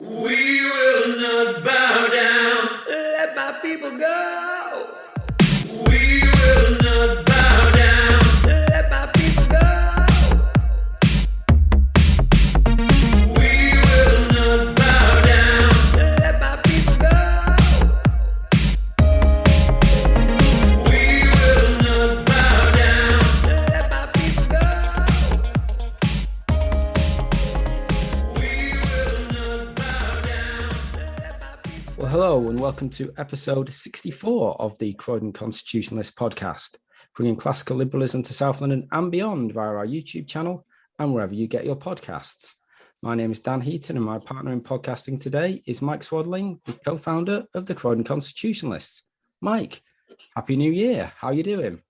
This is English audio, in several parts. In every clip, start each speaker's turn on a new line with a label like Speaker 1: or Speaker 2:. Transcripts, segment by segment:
Speaker 1: We will not bow down. Let my people go. We will not bow down. Let my people go. We will not bow down. Let my people go. We will not bow down. Let my people go. We will not bow down. Let my people go.
Speaker 2: Well, hello and welcome to episode 64 of the Croydon Constitutionalist podcast, bringing classical liberalism to South London and beyond via our YouTube channel and wherever you get your podcasts. My name is Dan Heaton and my partner in podcasting today is Mike Swadling, the co-founder of the Croydon Constitutionalists. Mike, Happy New Year. How are you doing?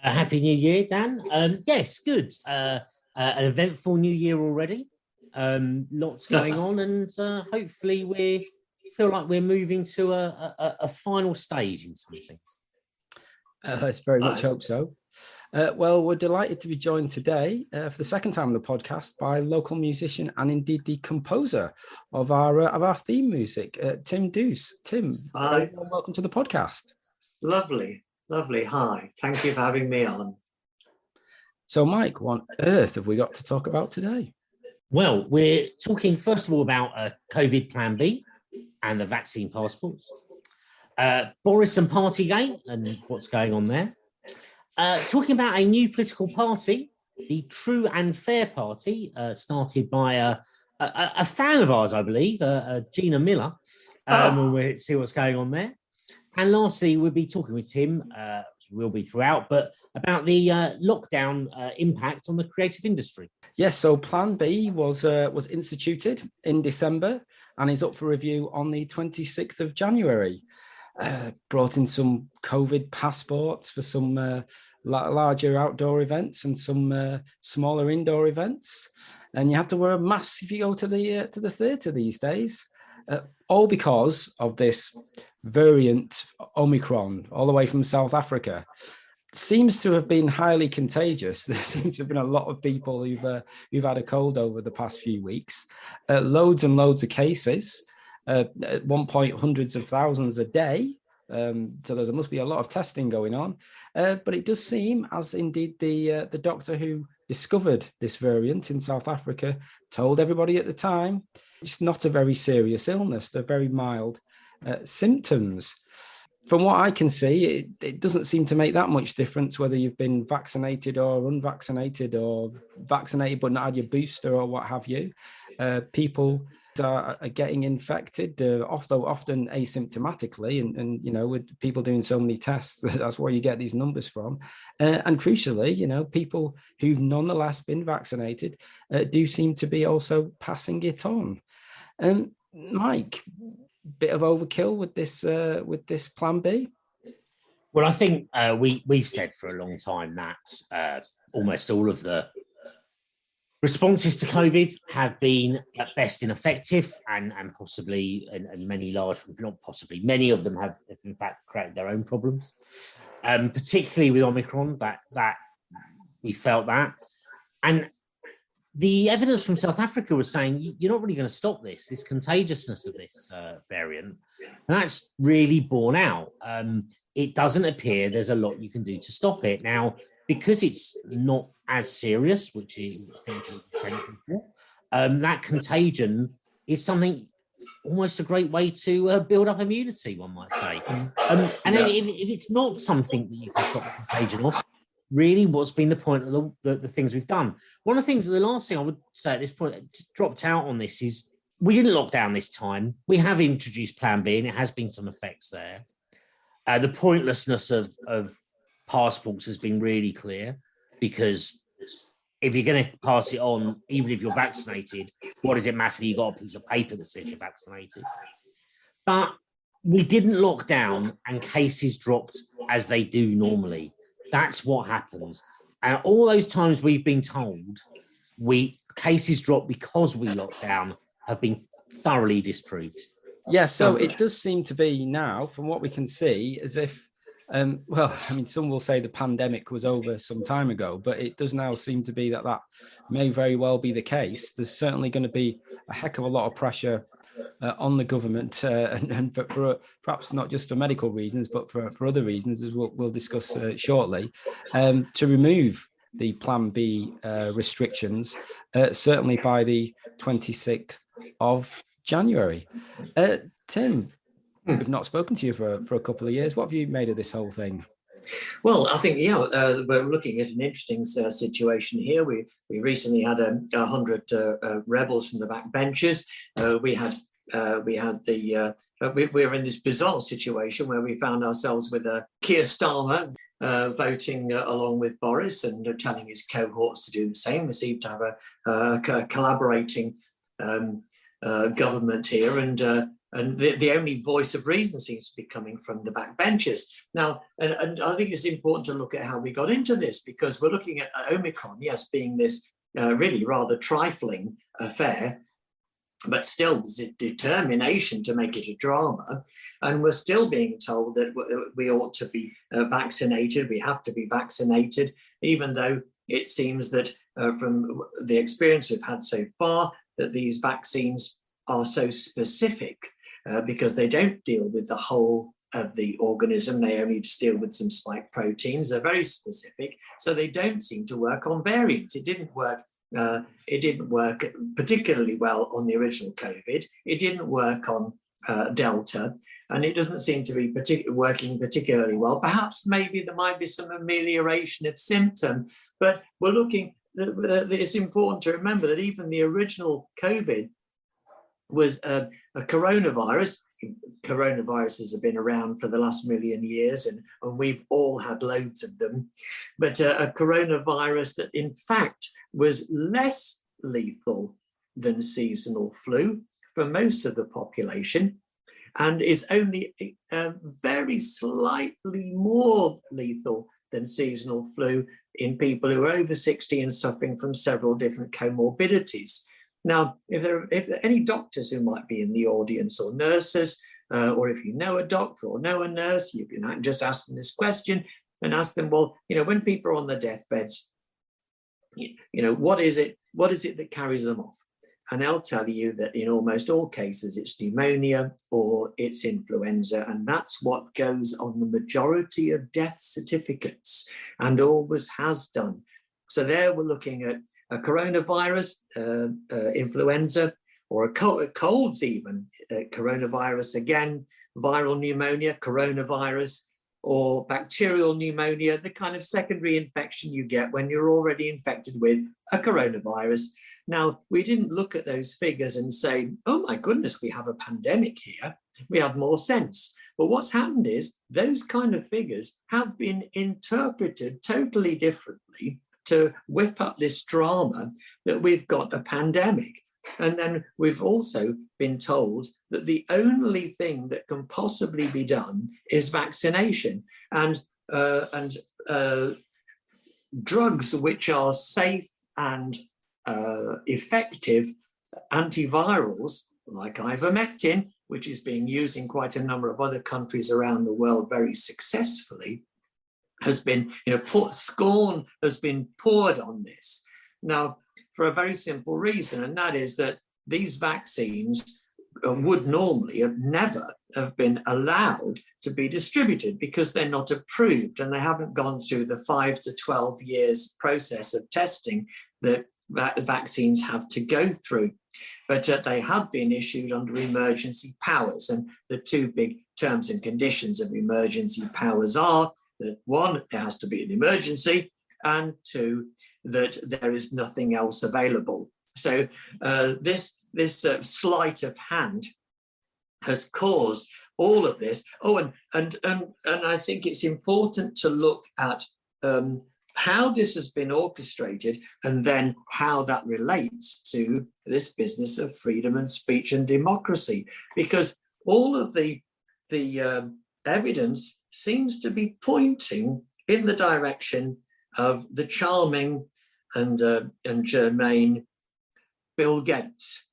Speaker 3: Happy New Year, Dan. Yes, good. An eventful new year already. Lots going on, and hopefully we feel like we're moving to a final stage in something.
Speaker 2: Let's very much hope so. Well, we're delighted to be joined today for the second time on the podcast by local musician and indeed the composer of our theme music, Tim Duce. Tim,
Speaker 4: Hi.
Speaker 2: welcome to the podcast.
Speaker 4: Lovely. Hi. Thank you for having me on.
Speaker 2: So, Mike, what on earth have we got to talk about today?
Speaker 3: Well, we're talking first of all about COVID Plan B and the vaccine passports. Boris and Partygate and what's going on there. Talking about a new political party, the True and Fair Party, started by a fan of ours, I believe, Gina Miller. And we'll see what's going on there. And lastly, we'll be talking with Tim, will be throughout, but about the lockdown impact on the creative industry.
Speaker 2: Yes, so Plan B was instituted in December and is up for review on the 26th of January. Brought in some COVID passports for some larger outdoor events and some smaller indoor events. And you have to wear a mask if you go to the theatre these days, all because of this variant Omicron, all the way from South Africa. Seems to have been highly contagious. There seems to have been a lot of people who've had a cold over the past few weeks. Loads and loads of cases. At one point, hundreds of thousands a day. So there must be a lot of testing going on. But it does seem, as indeed the doctor who discovered this variant in South Africa told everybody at the time, it's not a very serious illness. They're very mild symptoms. From what I can see, it doesn't seem to make that much difference whether you've been vaccinated or unvaccinated or vaccinated but not had your booster or what have you. People are getting infected, although often asymptomatically, and you know, with people doing so many tests, that's where you get these numbers from. And crucially, you know, people who've nonetheless been vaccinated do seem to be also passing it on. And Mike, bit of overkill with this Plan B.
Speaker 3: Well, I think we've said for a long time that almost all of the responses to COVID have been at best ineffective and possibly, and many of them have in fact created their own problems. Particularly with Omicron, that we felt that. And the evidence from South Africa was saying you're not really going to stop this contagiousness of this variant. And that's really borne out. It doesn't appear there's a lot you can do to stop it. Now, because it's not as serious, which is that contagion is something almost a great way to build up immunity, one might say. And if it's not something that you can stop the contagion of, really, what's been the point of the things we've done? One of the things, the last thing I would say at this point, just dropped out on this, is we didn't lock down this time. We have introduced Plan B, and it has been some effects there. The pointlessness of passports has been really clear, because if you're going to pass it on, even if you're vaccinated, what does it matter? You got a piece of paper that says you're vaccinated. But we didn't lock down, and cases dropped as they do normally. That's what happens. And all those times we've been told cases drop because we locked down have been thoroughly disproved.
Speaker 2: Yeah, so it does seem to be now, from what we can see, as if, well, I mean, some will say the pandemic was over some time ago, but it does now seem to be that may very well be the case. There's certainly going to be a heck of a lot of pressure on the government, and for perhaps not just for medical reasons, but for other reasons, as we'll discuss shortly, to remove the Plan B restrictions, certainly by the 26th of January. Tim, we've not spoken to you for a couple of years. What have you made of this whole thing?
Speaker 4: Well, I think, we're looking at an interesting situation here. We recently had 100 rebels from the backbenchers. We're in this bizarre situation where we found ourselves with Keir Starmer voting along with Boris and telling his cohorts to do the same. We seem to have a collaborating government here, and the only voice of reason seems to be coming from the backbenchers. Now, and I think it's important to look at how we got into this, because we're looking at Omicron, yes, being this really rather trifling affair, but still there's a determination to make it a drama. And we're still being told that we ought to be vaccinated, we have to be vaccinated, even though it seems that from the experience we've had so far, that these vaccines are so specific because they don't deal with the whole of the organism. They only just deal with some spike proteins. They're very specific, so they don't seem to work on variants. It didn't work particularly well on the original COVID. It didn't work on Delta, and it doesn't seem to be working particularly well. Perhaps maybe there might be some amelioration of symptom, but we're looking. It's important to remember that even the original COVID was a coronavirus. Coronaviruses have been around for the last million years, and we've all had loads of them. But a coronavirus that in fact was less lethal than seasonal flu for most of the population, and is only very slightly more lethal than seasonal flu in people who are over 60 and suffering from several different comorbidities. Now, if there are any doctors who might be in the audience, or nurses, or if you know a doctor or know a nurse, you can just ask them this question and ask them, well, when people are on their deathbeds, what is it that carries them off? And they'll tell you that in almost all cases, it's pneumonia or it's influenza. And that's what goes on the majority of death certificates, and always has done. So there we're looking at a coronavirus, influenza, or colds even, coronavirus again, viral pneumonia, coronavirus, or bacterial pneumonia, the kind of secondary infection you get when you're already infected with a coronavirus. Now, we didn't look at those figures and say, oh my goodness, we have a pandemic here. We have more sense. But what's happened is those kind of figures have been interpreted totally differently to whip up this drama that we've got a pandemic. And then we've also been told that the only thing that can possibly be done is vaccination, and drugs which are safe and effective antivirals like ivermectin, which is being used in quite a number of other countries around the world very successfully, has been, scorn has been poured on this. Now, for a very simple reason, and that is that these vaccines would normally have never have been allowed to be distributed because they're not approved and they haven't gone through the 5 to 12 years process of testing that vaccines have to go through. But they have been issued under emergency powers, and the two big terms and conditions of emergency powers are that, one, there has to be an emergency, and two, that there is nothing else available. So this sleight of hand has caused all of this. Oh, and I think it's important to look at how this has been orchestrated, and then how that relates to this business of freedom and speech and democracy, because all of the evidence seems to be pointing in the direction of the charming and germane Bill Gates.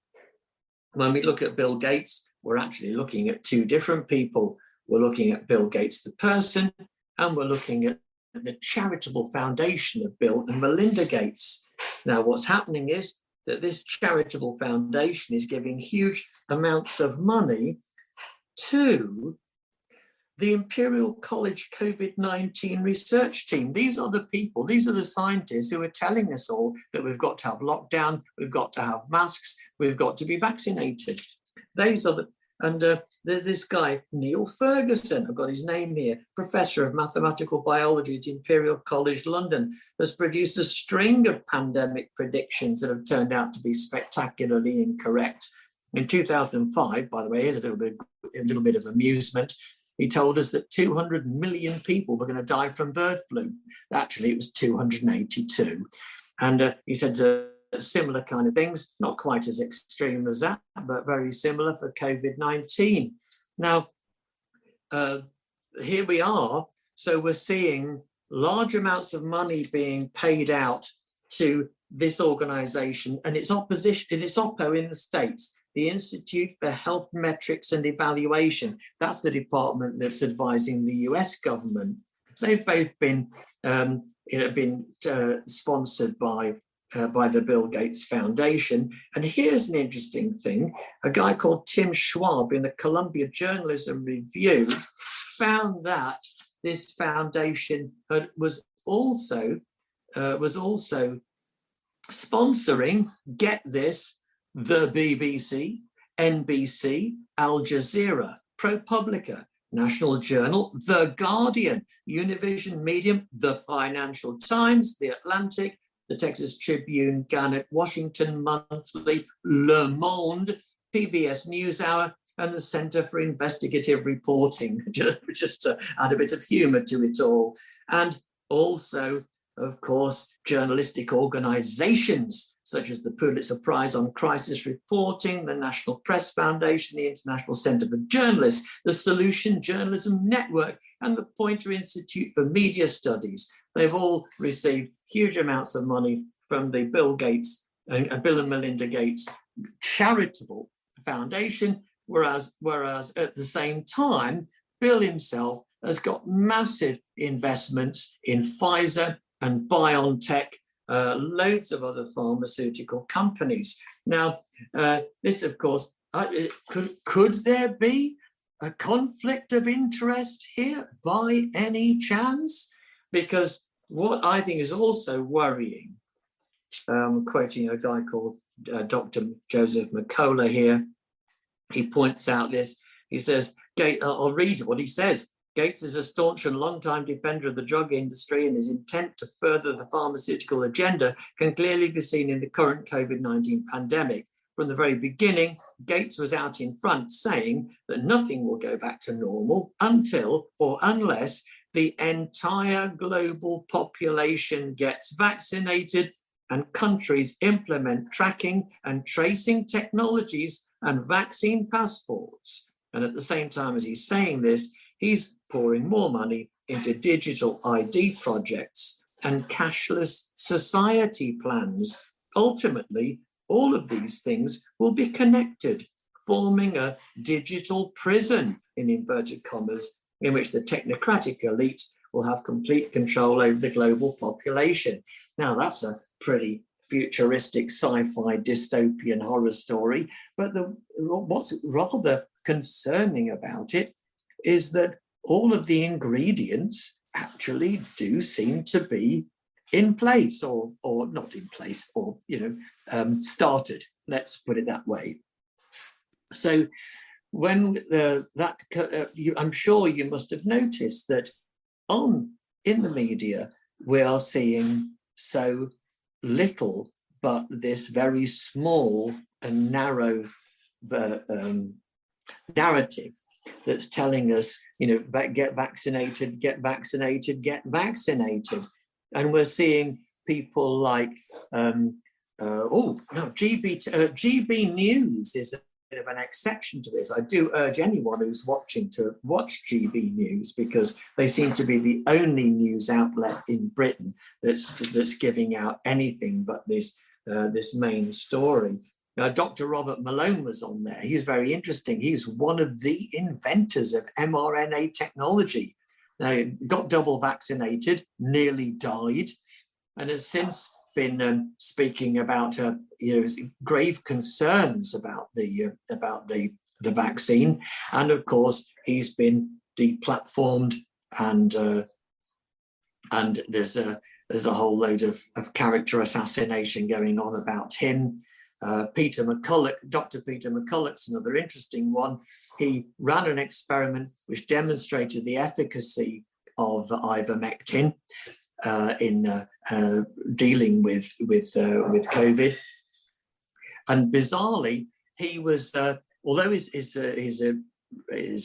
Speaker 4: When we look at Bill Gates, we're actually looking at two different people. We're looking at Bill Gates, the person, and we're looking at the charitable foundation of Bill and Melinda Gates. Now, what's happening is that this charitable foundation is giving huge amounts of money to the Imperial College COVID-19 research team. These are the people, these are the scientists who are telling us all that we've got to have lockdown, we've got to have masks, we've got to be vaccinated. These are the, and this guy, Neil Ferguson, I've got his name here, Professor of Mathematical Biology at Imperial College London, has produced a string of pandemic predictions that have turned out to be spectacularly incorrect. In 2005, by the way, here's a little bit of amusement. He told us that 200 million people were going to die from bird flu. Actually, it was 282. And he said similar kind of things, not quite as extreme as that, but very similar for COVID-19. Now, here we are. So we're seeing large amounts of money being paid out to this organization and its opposition, its oppo in the States, the Institute for Health Metrics and Evaluation. That's the department that's advising the US government. They've both been, sponsored by the Bill Gates Foundation. And here's an interesting thing. A guy called Tim Schwab in the Columbia Journalism Review found that this foundation was also sponsoring, get this, the BBC, NBC, Al Jazeera, ProPublica, National Journal, The Guardian, Univision Medium, The Financial Times, The Atlantic, The Texas Tribune, Gannett, Washington Monthly, Le Monde, PBS NewsHour, and the Center for Investigative Reporting, just to add a bit of humor to it all. And also, of course, journalistic organizations such as the Pulitzer Prize on Crisis Reporting, the National Press Foundation, the International Center for Journalists, the Solution Journalism Network, and the Poynter Institute for Media Studies. They've all received huge amounts of money from the Bill and Melinda Gates charitable foundation, whereas at the same time, Bill himself has got massive investments in Pfizer and BioNTech, loads of other pharmaceutical companies. Now, this, of course, could there be a conflict of interest here by any chance? Because what I think is also worrying, quoting a guy called Dr. Joseph McCullough here, he points out this, he says, I'll read what he says. Gates is a staunch and long-time defender of the drug industry, and his intent to further the pharmaceutical agenda can clearly be seen in the current COVID-19 pandemic. From the very beginning, Gates was out in front saying that nothing will go back to normal until or unless the entire global population gets vaccinated and countries implement tracking and tracing technologies and vaccine passports. And at the same time as he's saying this, he's pouring more money into digital ID projects and cashless society plans. Ultimately, all of these things will be connected, forming a digital prison, in inverted commas, in which the technocratic elite will have complete control over the global population. Now, that's a pretty futuristic sci-fi dystopian horror story, but what's rather concerning about it is that all of the ingredients actually do seem to be in place or not in place or, started, let's put it that way. So when I'm sure you must have noticed that in the media, we are seeing so little, but this very small and narrow narrative that's telling us, get vaccinated, get vaccinated, get vaccinated. And we're seeing people like, GB News is a bit of an exception to this. I do urge anyone who's watching to watch GB News, because they seem to be the only news outlet in Britain that's giving out anything but this main story. Dr. Robert Malone was on there. He was very interesting. He's one of the inventors of mRNA technology. Got double vaccinated, nearly died, and has since been speaking about grave concerns about the vaccine, and of course he's been deplatformed, and there's a whole load of character assassination going on about him. Peter McCulloch, Dr. Peter McCulloch's another interesting one. He ran an experiment which demonstrated the efficacy of ivermectin in dealing with COVID. And bizarrely, he was, although his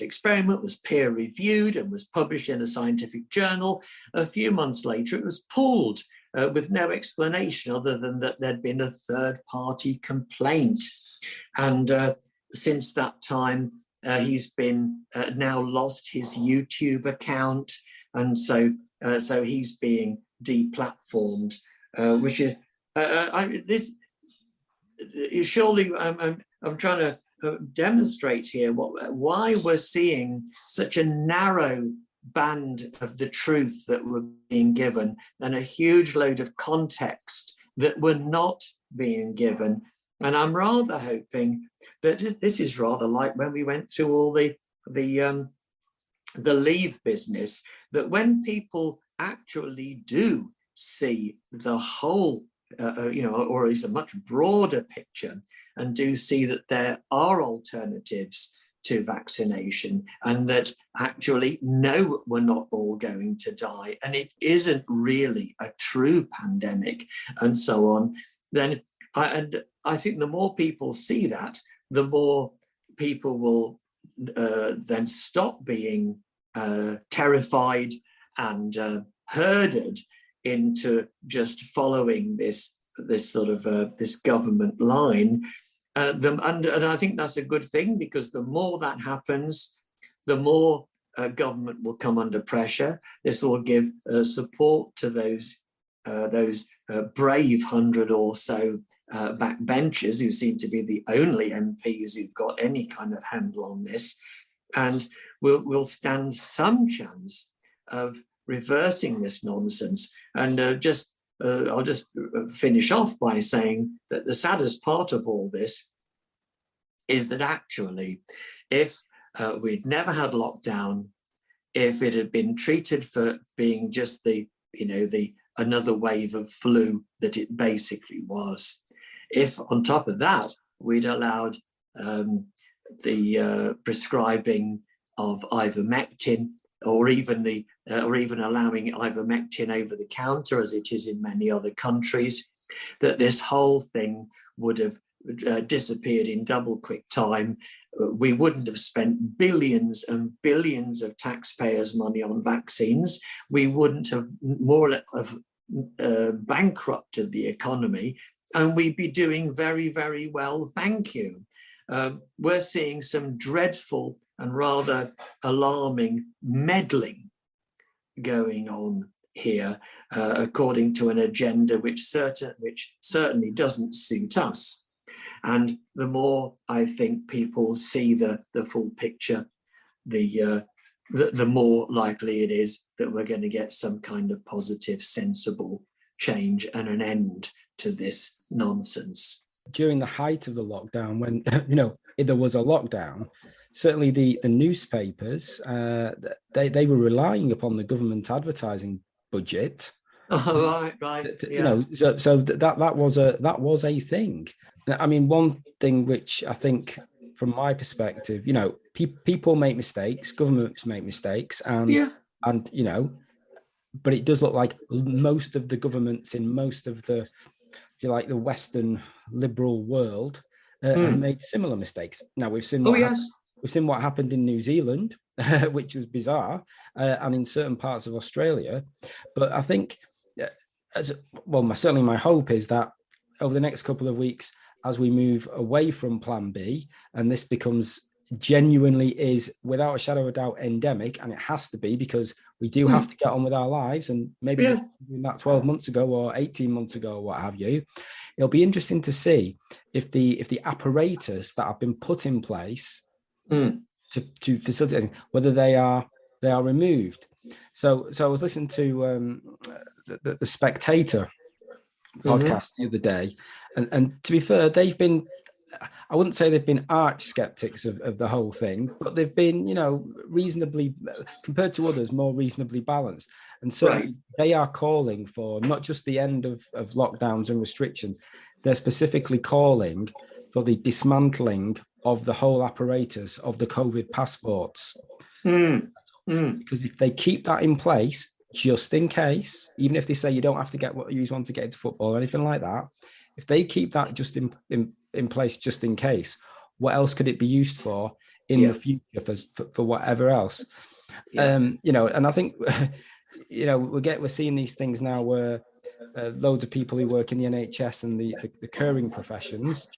Speaker 4: experiment was peer reviewed and was published in a scientific journal, a few months later it was pulled with no explanation other than that there'd been a third-party complaint. And since that time, he's been now lost his YouTube account, and so he's being deplatformed, which is surely I'm trying to demonstrate here why we're seeing such a narrow band of the truth that we're being given, and a huge load of context that we're not being given. And I'm rather hoping that this is rather like when we went through all the leave business, that when people actually do see the whole, or is a much broader picture, and do see that there are alternatives to vaccination, and that actually, no, we're not all going to die, and it isn't really a true pandemic, and so on, then I think the more people see that, the more people will then stop being terrified and herded into just following this sort of this government line. And I think that's a good thing, because the more that happens, the more government will come under pressure. This will give support to those brave 100 or so backbenchers who seem to be the only MPs who've got any kind of handle on this, and we'll stand some chance of reversing this nonsense. And I'll just finish off by saying that the saddest part of all this is that actually, if we'd never had lockdown, if it had been treated for being just the another wave of flu that it basically was, if on top of that we'd allowed the prescribing of ivermectin, or even allowing ivermectin over the counter as it is in many other countries, that this whole thing would have disappeared in double quick time. We wouldn't have spent billions and billions of taxpayers' money on vaccines. We wouldn't have bankrupted the economy, and we'd be doing very, very well, thank you. We're seeing some dreadful and rather alarming meddling going on here, according to an agenda which certainly doesn't suit us. And the more I think people see the full picture, the more likely it is that we're going to get some kind of positive, sensible change and an end to this nonsense.
Speaker 2: During the height of the lockdown, when there was a lockdown, certainly the newspapers they were relying upon the government advertising budget.
Speaker 4: Oh, right.
Speaker 2: So that was a thing. I mean, one thing which I think, from my perspective, people make mistakes, governments make mistakes, and but it does look like most of the governments in most of the, if you like, the Western liberal world have made similar mistakes. Now we've seen what happened in New Zealand, which was bizarre, and in certain parts of Australia. But I think, certainly my hope is that over the next couple of weeks, as we move away from Plan B, and this becomes genuinely is, without a shadow of a doubt, endemic, and it has to be, because we do have to get on with our lives, and maybe doing that 12 months ago or 18 months ago or what have you. It'll be interesting to see if the apparatus that have been put in place to facilitate, whether they are removed. So I was listening to the Spectator podcast the other day, and to be fair, they've been, I wouldn't say they've been arch skeptics of the whole thing, but they've been, reasonably, compared to others, more reasonably balanced. And certainly they are calling for not just the end of lockdowns and restrictions, they're specifically calling for the dismantling of the whole apparatus of the COVID passports. Because if they keep that in place, just in case, even if they say you don't have to get what you want to get into football or anything like that, if they keep that just in place just in case, what else could it be used for in the future for whatever else? And I think we're seeing these things now where loads of people who work in the NHS and the caring professions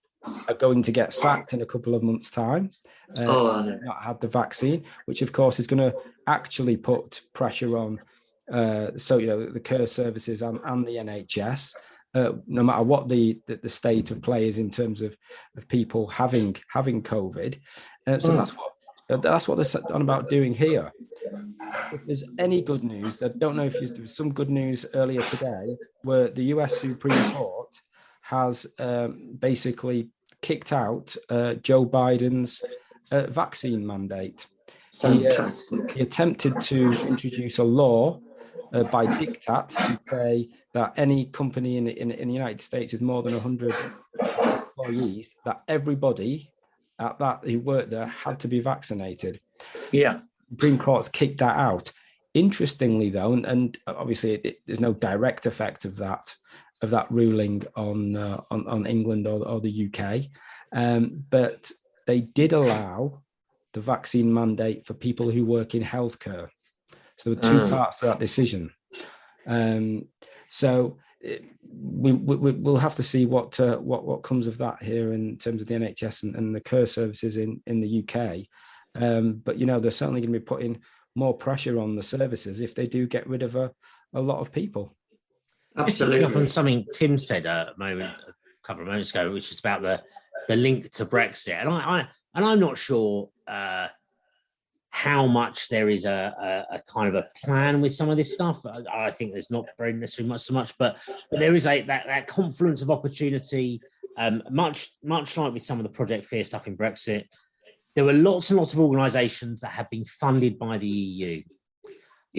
Speaker 2: are going to get sacked in a couple of months' time. Not had the vaccine, which of course is going to actually put pressure on the care services and the NHS. No matter what the state of play is in terms of people having COVID, so that's what they're on about doing here. If there's any good news, I don't know if there was some good news earlier today, where the US Supreme Court has basically kicked out Joe Biden's vaccine mandate.
Speaker 4: Fantastic.
Speaker 2: He attempted to introduce a law by diktat to say that any company in the United States with more than 100 employees, that everybody at that who worked there had to be vaccinated.
Speaker 4: Yeah.
Speaker 2: Supreme Court's kicked that out. Interestingly, though, and obviously there's no direct effect of that ruling on England or the UK, but they did allow the vaccine mandate for people who work in healthcare. So there were two parts to that decision. So we'll have to see what comes of that here in terms of the NHS and the care services in the UK. But they're certainly going to be putting more pressure on the services if they do get rid of a lot of people.
Speaker 4: Absolutely.
Speaker 3: On something Tim said a couple of moments ago, which is about the link to Brexit, and I'm not sure how much there is a kind of a plan with some of this stuff. I think there's not very necessarily so much, but there is that confluence of opportunity. Much like with some of the Project Fear stuff in Brexit, there were lots and lots of organisations that have been funded by the EU.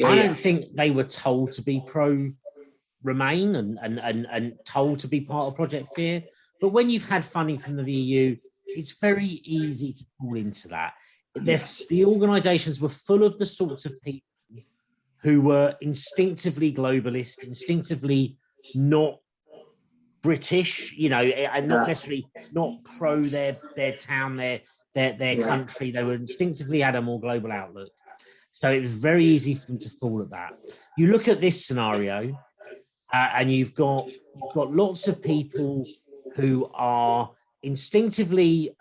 Speaker 3: I don't think they were told to be pro-Remain and told to be part of Project Fear. But when you've had funding from the EU, it's very easy to fall into that. The organisations were full of the sorts of people who were instinctively globalist, instinctively not British, and not necessarily not pro their town, their country. They were instinctively had a more global outlook. So it was very easy for them to fall at that. You look at this scenario, and you've got lots of people who are instinctively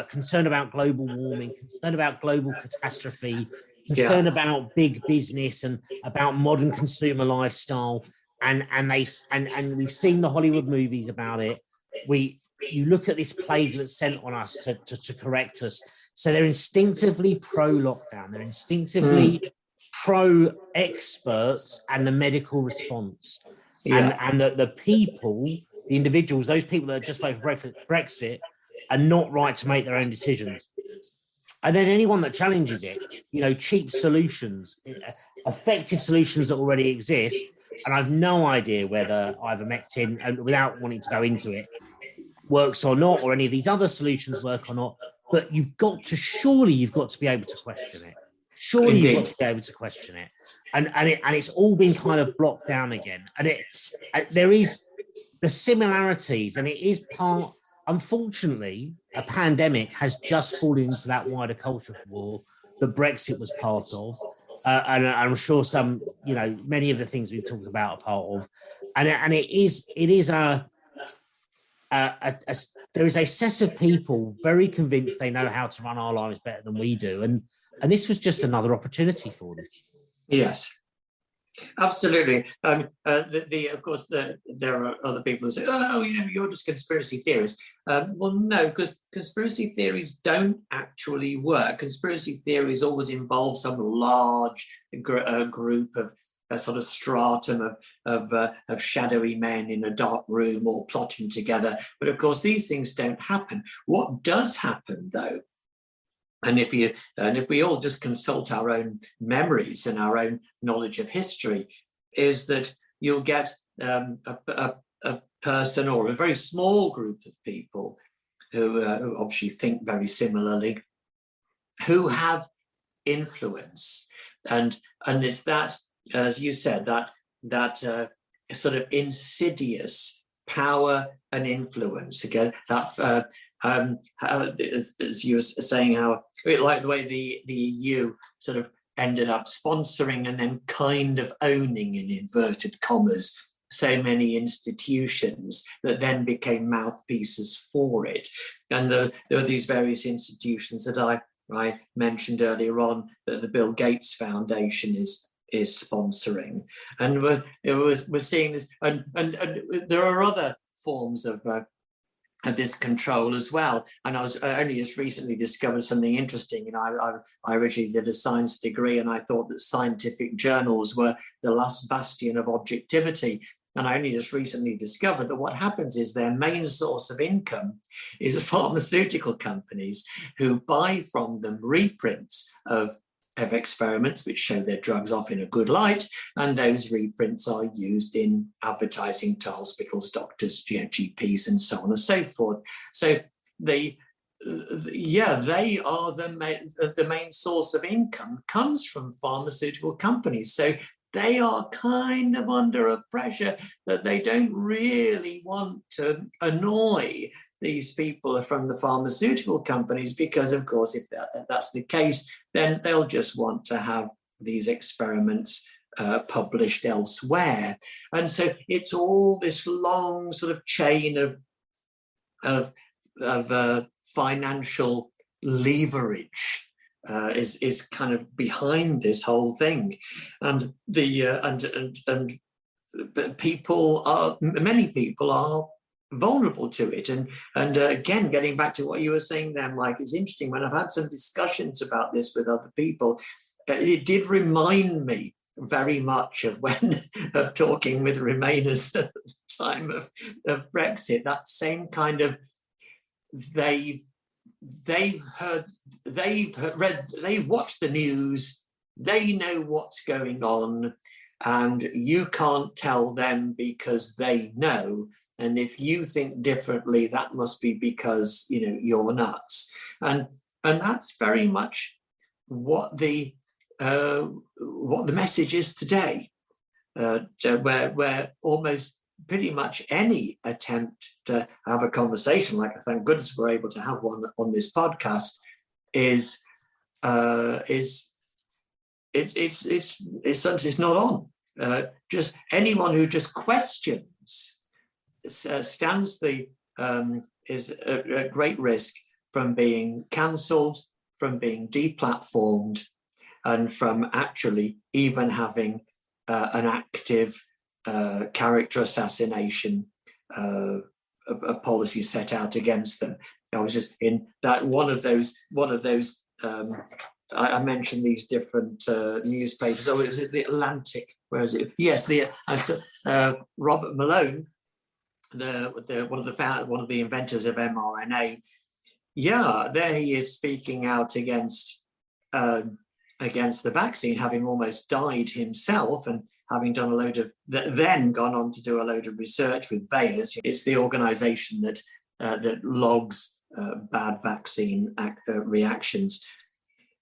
Speaker 3: concerned about global warming, concerned about global catastrophe, concerned about big business and about modern consumer lifestyle, and we've seen the Hollywood movies about it. You look at this plague that's sent on us to correct us. So they're instinctively pro-lockdown. They're instinctively pro-experts and the medical response. And the people, the individuals, those people that are just voting for Brexit are not right to make their own decisions. And then anyone that challenges it, cheap solutions, effective solutions that already exist, and I've no idea whether ivermectin, and without wanting to go into it, works or not, or any of these other solutions work or not, but you've got to be able to question it. Surely you've got to be able to question it. And it's all been kind of blocked down again. And there is the similarities, and it is unfortunately, a pandemic has just fallen into that wider culture war that Brexit was part of. And I'm sure many of the things we've talked about are part of. And it is there is a set of people very convinced they know how to run our lives better than we do, and this was just another opportunity for them.
Speaker 4: Yes, absolutely. Of course, there are other people who say, "Oh, you're just conspiracy theorists." Well, no, because conspiracy theories don't actually work. Conspiracy theories always involve some large group of a sort of stratum of shadowy men in a dark room all plotting together. But of course, these things don't happen. What does happen, though, and if we all just consult our own memories and our own knowledge of history, is that you'll get a person or a very small group of people who obviously think very similarly, who have influence, and it's that, as you said, that sort of insidious power and influence. Again, that as you were saying, how like the way the EU sort of ended up sponsoring and then kind of owning, in inverted commas, so many institutions that then became mouthpieces for it. And there are these various institutions that I mentioned earlier on that the Bill Gates Foundation is sponsoring. And we're seeing this, and there are other forms of this control as well. And I only just recently discovered something interesting. I originally did a science degree, and I thought that scientific journals were the last bastion of objectivity. And I only just recently discovered that what happens is their main source of income is pharmaceutical companies who buy from them reprints of experiments which show their drugs off in a good light, and those reprints are used in advertising to hospitals, doctors, GPs, and so on and so forth. So they are the main source of income comes from pharmaceutical companies. So they are kind of under a pressure that they don't really want to annoy these people from the pharmaceutical companies, because of course, if that's the case, then they'll just want to have these experiments published elsewhere. And so it's all this long sort of chain of financial leverage is kind of behind this whole thing. And many people are vulnerable to it. And again, getting back to what you were saying there, Mike, it's interesting. When I've had some discussions about this with other people, it did remind me very much of when of talking with Remainers at the time of Brexit. That same kind of they've watched the news, they know what's going on, and you can't tell them because they know. And if you think differently, that must be because you're nuts. And that's very much what the message is today, where almost pretty much any attempt to have a conversation, like thank goodness we're able to have one on this podcast, is not on. Just anyone who just questions stands is at great risk from being cancelled, from being deplatformed, and from actually even having an active character assassination a policy set out against them. I was just in that one of those. I mentioned these different newspapers. Oh, it was the Atlantic. Where is it? Yes, Robert Malone, one of the inventors of mRNA. Yeah, there he is speaking out against the vaccine, having almost died himself, and having done then gone on to do a load of research with Bayers. It's the organization that logs bad vaccine reactions.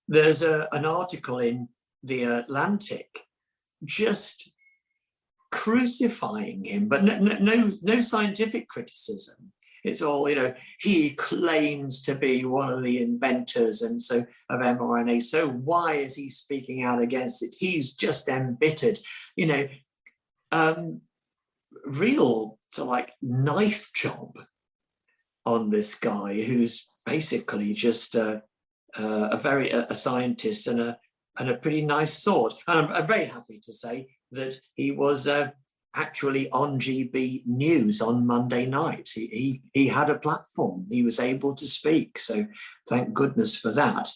Speaker 4: There's an article in the Atlantic just crucifying him, but no scientific criticism. It's all, he claims to be one of the inventors of mRNA. So why is he speaking out against it? He's just embittered, real knife job on this guy who's basically just a scientist and a pretty nice sort. And I'm very happy to say that he was actually on GB News on Monday night. He had a platform. He was able to speak. So thank goodness for that.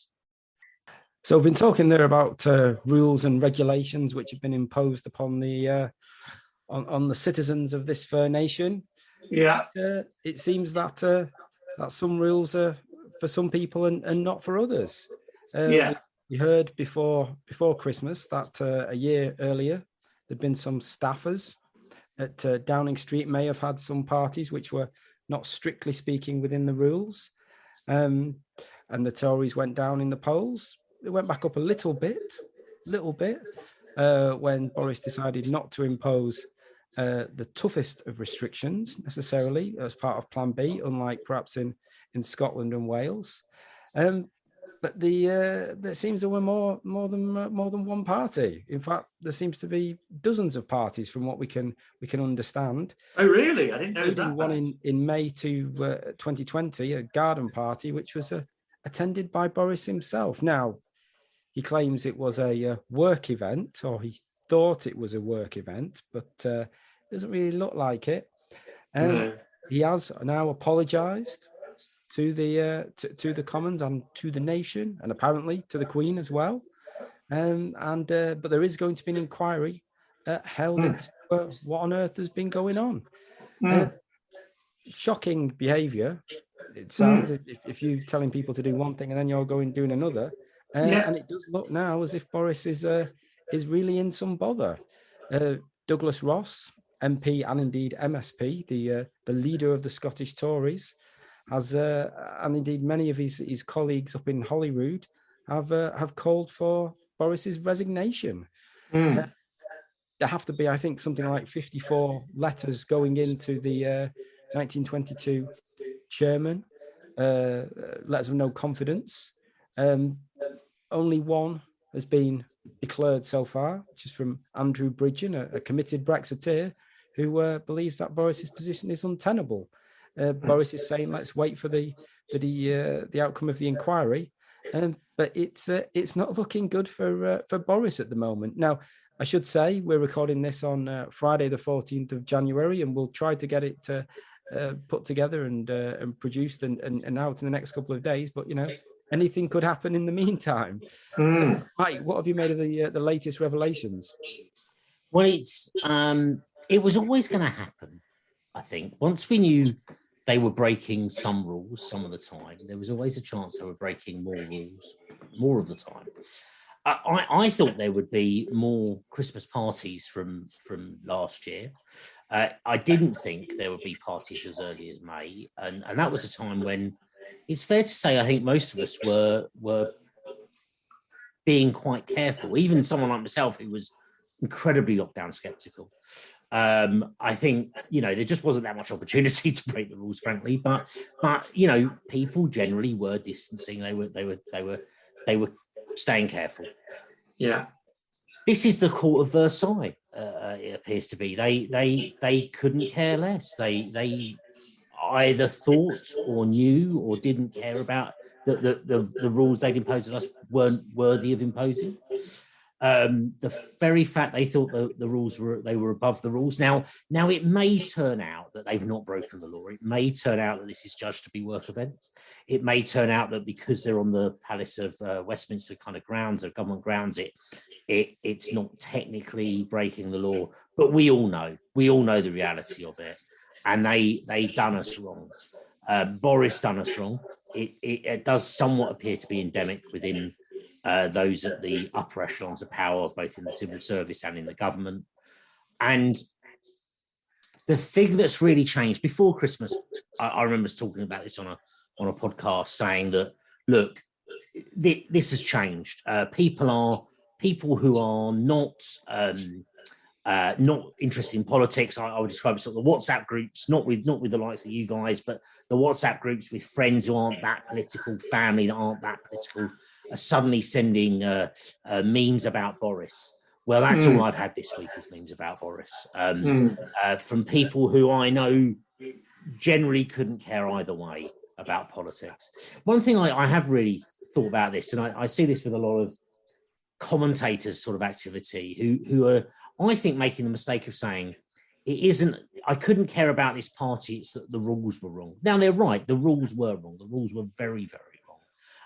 Speaker 2: So we've been talking there about rules and regulations which have been imposed upon the on the citizens of this fair nation.
Speaker 4: Yeah.
Speaker 2: It seems that that some rules are for some people and not for others. We heard before Christmas that a year earlier there'd been some staffers at Downing Street may have had some parties which were not strictly speaking within the rules, and the Tories went down in the polls. It went back up a little bit, when Boris decided not to impose the toughest of restrictions necessarily as part of Plan B, unlike perhaps in Scotland and Wales. But there seems there were more than one party. In fact, there seems to be dozens of parties from what we can understand.
Speaker 4: Oh, really? I didn't know that.
Speaker 2: One in May 2020, a garden party, which was attended by Boris himself. Now, he claims it was a work event, or he thought it was a work event, but it doesn't really look like it.
Speaker 4: No.
Speaker 2: He has now apologised to the Commons and to the nation, and apparently to the Queen as well. But there is going to be an inquiry held into what on earth has been going on. Shocking behaviour. It sounds if you're telling people to do one thing and then you're going doing another. And it does look now as if Boris is really in some bother. Douglas Ross, MP and indeed MSP, the leader of the Scottish Tories, has and indeed many of his colleagues up in Holyrood have called for Boris's resignation. There have to be, I think, something like 54 letters going into the 1922 chairman, letters of no confidence. Only one has been declared so far, which is from Andrew Bridgen, a committed Brexiteer, who believes that Boris's position is untenable. Boris is saying, let's wait for the outcome of the inquiry. But it's not looking good for Boris at the moment. Now, I should say we're recording this on Friday, the 14th of January, and we'll try to get it put together and produced and out in the next couple of days. But, anything could happen in the meantime. Mike, what have you made of the latest revelations?
Speaker 3: Well, it was always going to happen, I think. Once we knew they were breaking some rules some of the time, there was always a chance they were breaking more rules more of the time. I thought there would be more Christmas parties from last year. I didn't think there would be parties as early as May, and that was a time when it's fair to say I think most of us were being quite careful. Even someone like myself, who was incredibly lockdown skeptical. I think there just wasn't that much opportunity to break the rules, frankly. But people generally were distancing. They were staying careful.
Speaker 4: Yeah.
Speaker 3: This is the court of Versailles. It appears to be. They couldn't care less. They either thought or knew or didn't care about the rules they'd imposed on us weren't worthy of imposing. The very fact they thought the rules were above the rules. Now it may turn out that they've not broken the law. It may turn out that this is judged to be work events. It may turn out that because they're on the Palace of Westminster kind of grounds or government grounds, it's not technically breaking the law. But we all know the reality of it, and they done us wrong. Boris done us wrong. It does somewhat appear to be endemic within those at the upper echelons of power, both in the civil service and in the government. And the thing that's really changed before Christmas, I remember us talking about this on a podcast, saying that, look, this has changed. People who are not interested in politics. I would describe it sort of the WhatsApp groups, not with the likes of you guys, but the WhatsApp groups with friends who aren't that political, family that aren't that political, are suddenly sending memes about Boris. Well, that's all I've had this week is memes about Boris from people who I know generally couldn't care either way about politics. One thing I have really thought about this, and I see this with a lot of commentators sort of activity who are, I think, making the mistake of saying I couldn't care about this party, it's that the rules were wrong. Now, they're right, the rules were wrong. The rules were very, very wrong.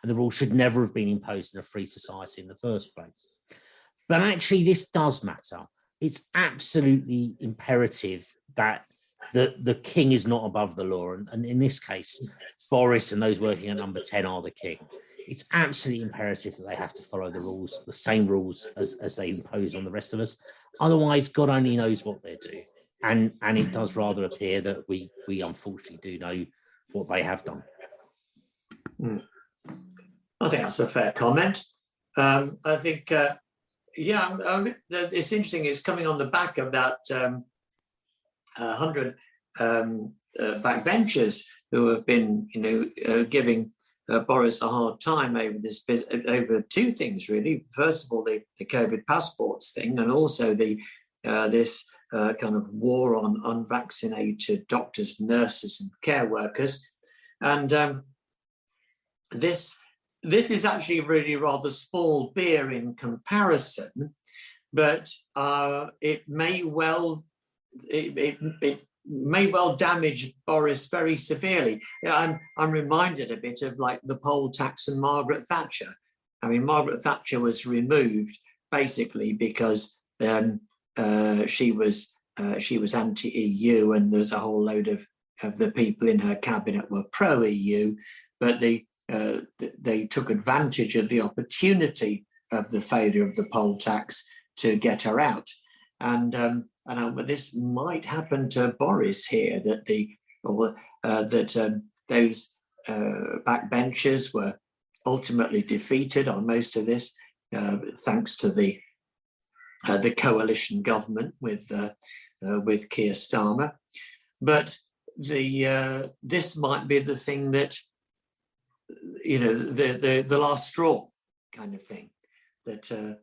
Speaker 3: and the rules should never have been imposed in a free society in the first place. But actually, this does matter. It's absolutely imperative that the king is not above the law. And in this case, Boris and those working at number 10 are the king. It's absolutely imperative that they have to follow the rules, the same rules as they impose on the rest of us. Otherwise, God only knows what they do. And it does rather appear that we unfortunately do know what they have done.
Speaker 4: I think that's a fair comment. I think, it's interesting. It's coming on the back of that 100 backbenchers who have been, giving Boris a hard time over two things really. First of all, the COVID passports thing, and also this kind of war on unvaccinated doctors, nurses, and care workers. And this is actually really rather small beer in comparison, but it may well damage Boris very severely. I'm reminded a bit of like the poll tax and Margaret Thatcher. I mean, Margaret Thatcher was removed basically because she was anti-EU, and there's a whole load of the people in her cabinet were pro-EU, but they took advantage of the opportunity of the failure of the poll tax to get her out. And this might happen to Boris here, that those backbenchers were ultimately defeated on most of this, thanks to the coalition government with Keir Starmer. But this might be the thing that, the last straw kind of thing that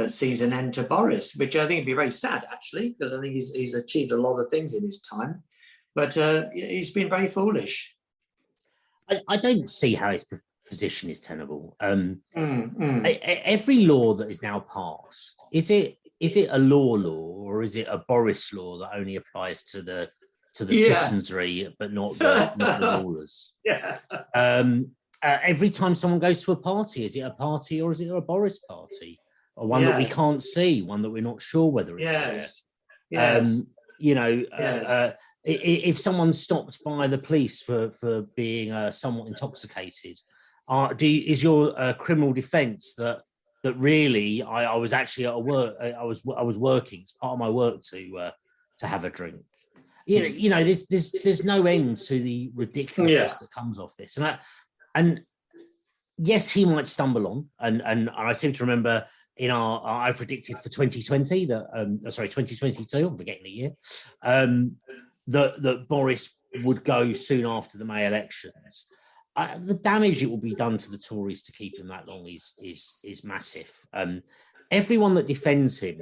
Speaker 4: sees an end to Boris, which I think would be very sad, actually, because I think he's achieved a lot of things in his time, but he's been very foolish.
Speaker 3: I don't see how his position is tenable. Every law that is now passed, is it a law, or is it a Boris law that only applies to the citizenry but not the rulers?
Speaker 4: Yeah.
Speaker 3: Every time someone goes to a party, is it a party or is it a Boris party? Or one that we can't see, one that we're not sure whether it's there.
Speaker 4: Yes.
Speaker 3: If someone's stopped by the police for being somewhat intoxicated, is your criminal defence that really I was actually at work, I was working, it's part of my work to have a drink. There's no end to the ridiculousness that comes off this, and yes, he might stumble on, and I seem to remember I predicted for 2020 that 2022, I'm forgetting the year, that Boris would go soon after the May elections. The damage it will be done to the Tories to keep him that long is massive. Everyone that defends him,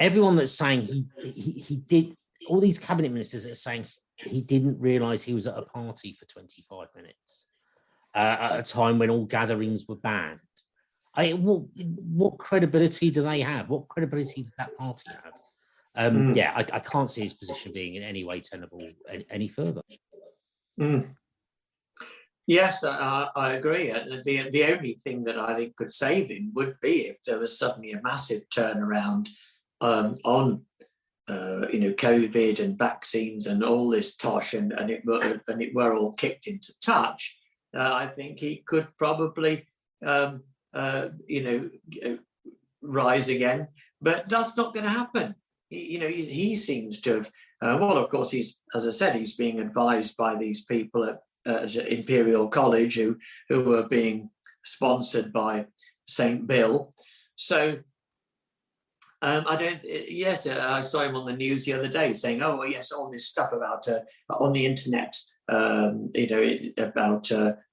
Speaker 3: everyone that's saying he did, all these cabinet ministers that are saying he didn't realise he was at a party for 25 minutes at a time when all gatherings were banned. What credibility do they have? What credibility did that party have? I can't see his position being in any way tenable any further.
Speaker 4: Yes, I agree. The only thing that I think could save him would be if there was suddenly a massive turnaround on COVID and vaccines and all this tosh, and it were all kicked into touch. I think he could probably rise again, but that's not going to happen. He seems to have. Of course, he's being advised by these people at Imperial College who were being sponsored by St. Bill. So I saw him on the news the other day saying, "Oh yes, all this stuff about on the internet, about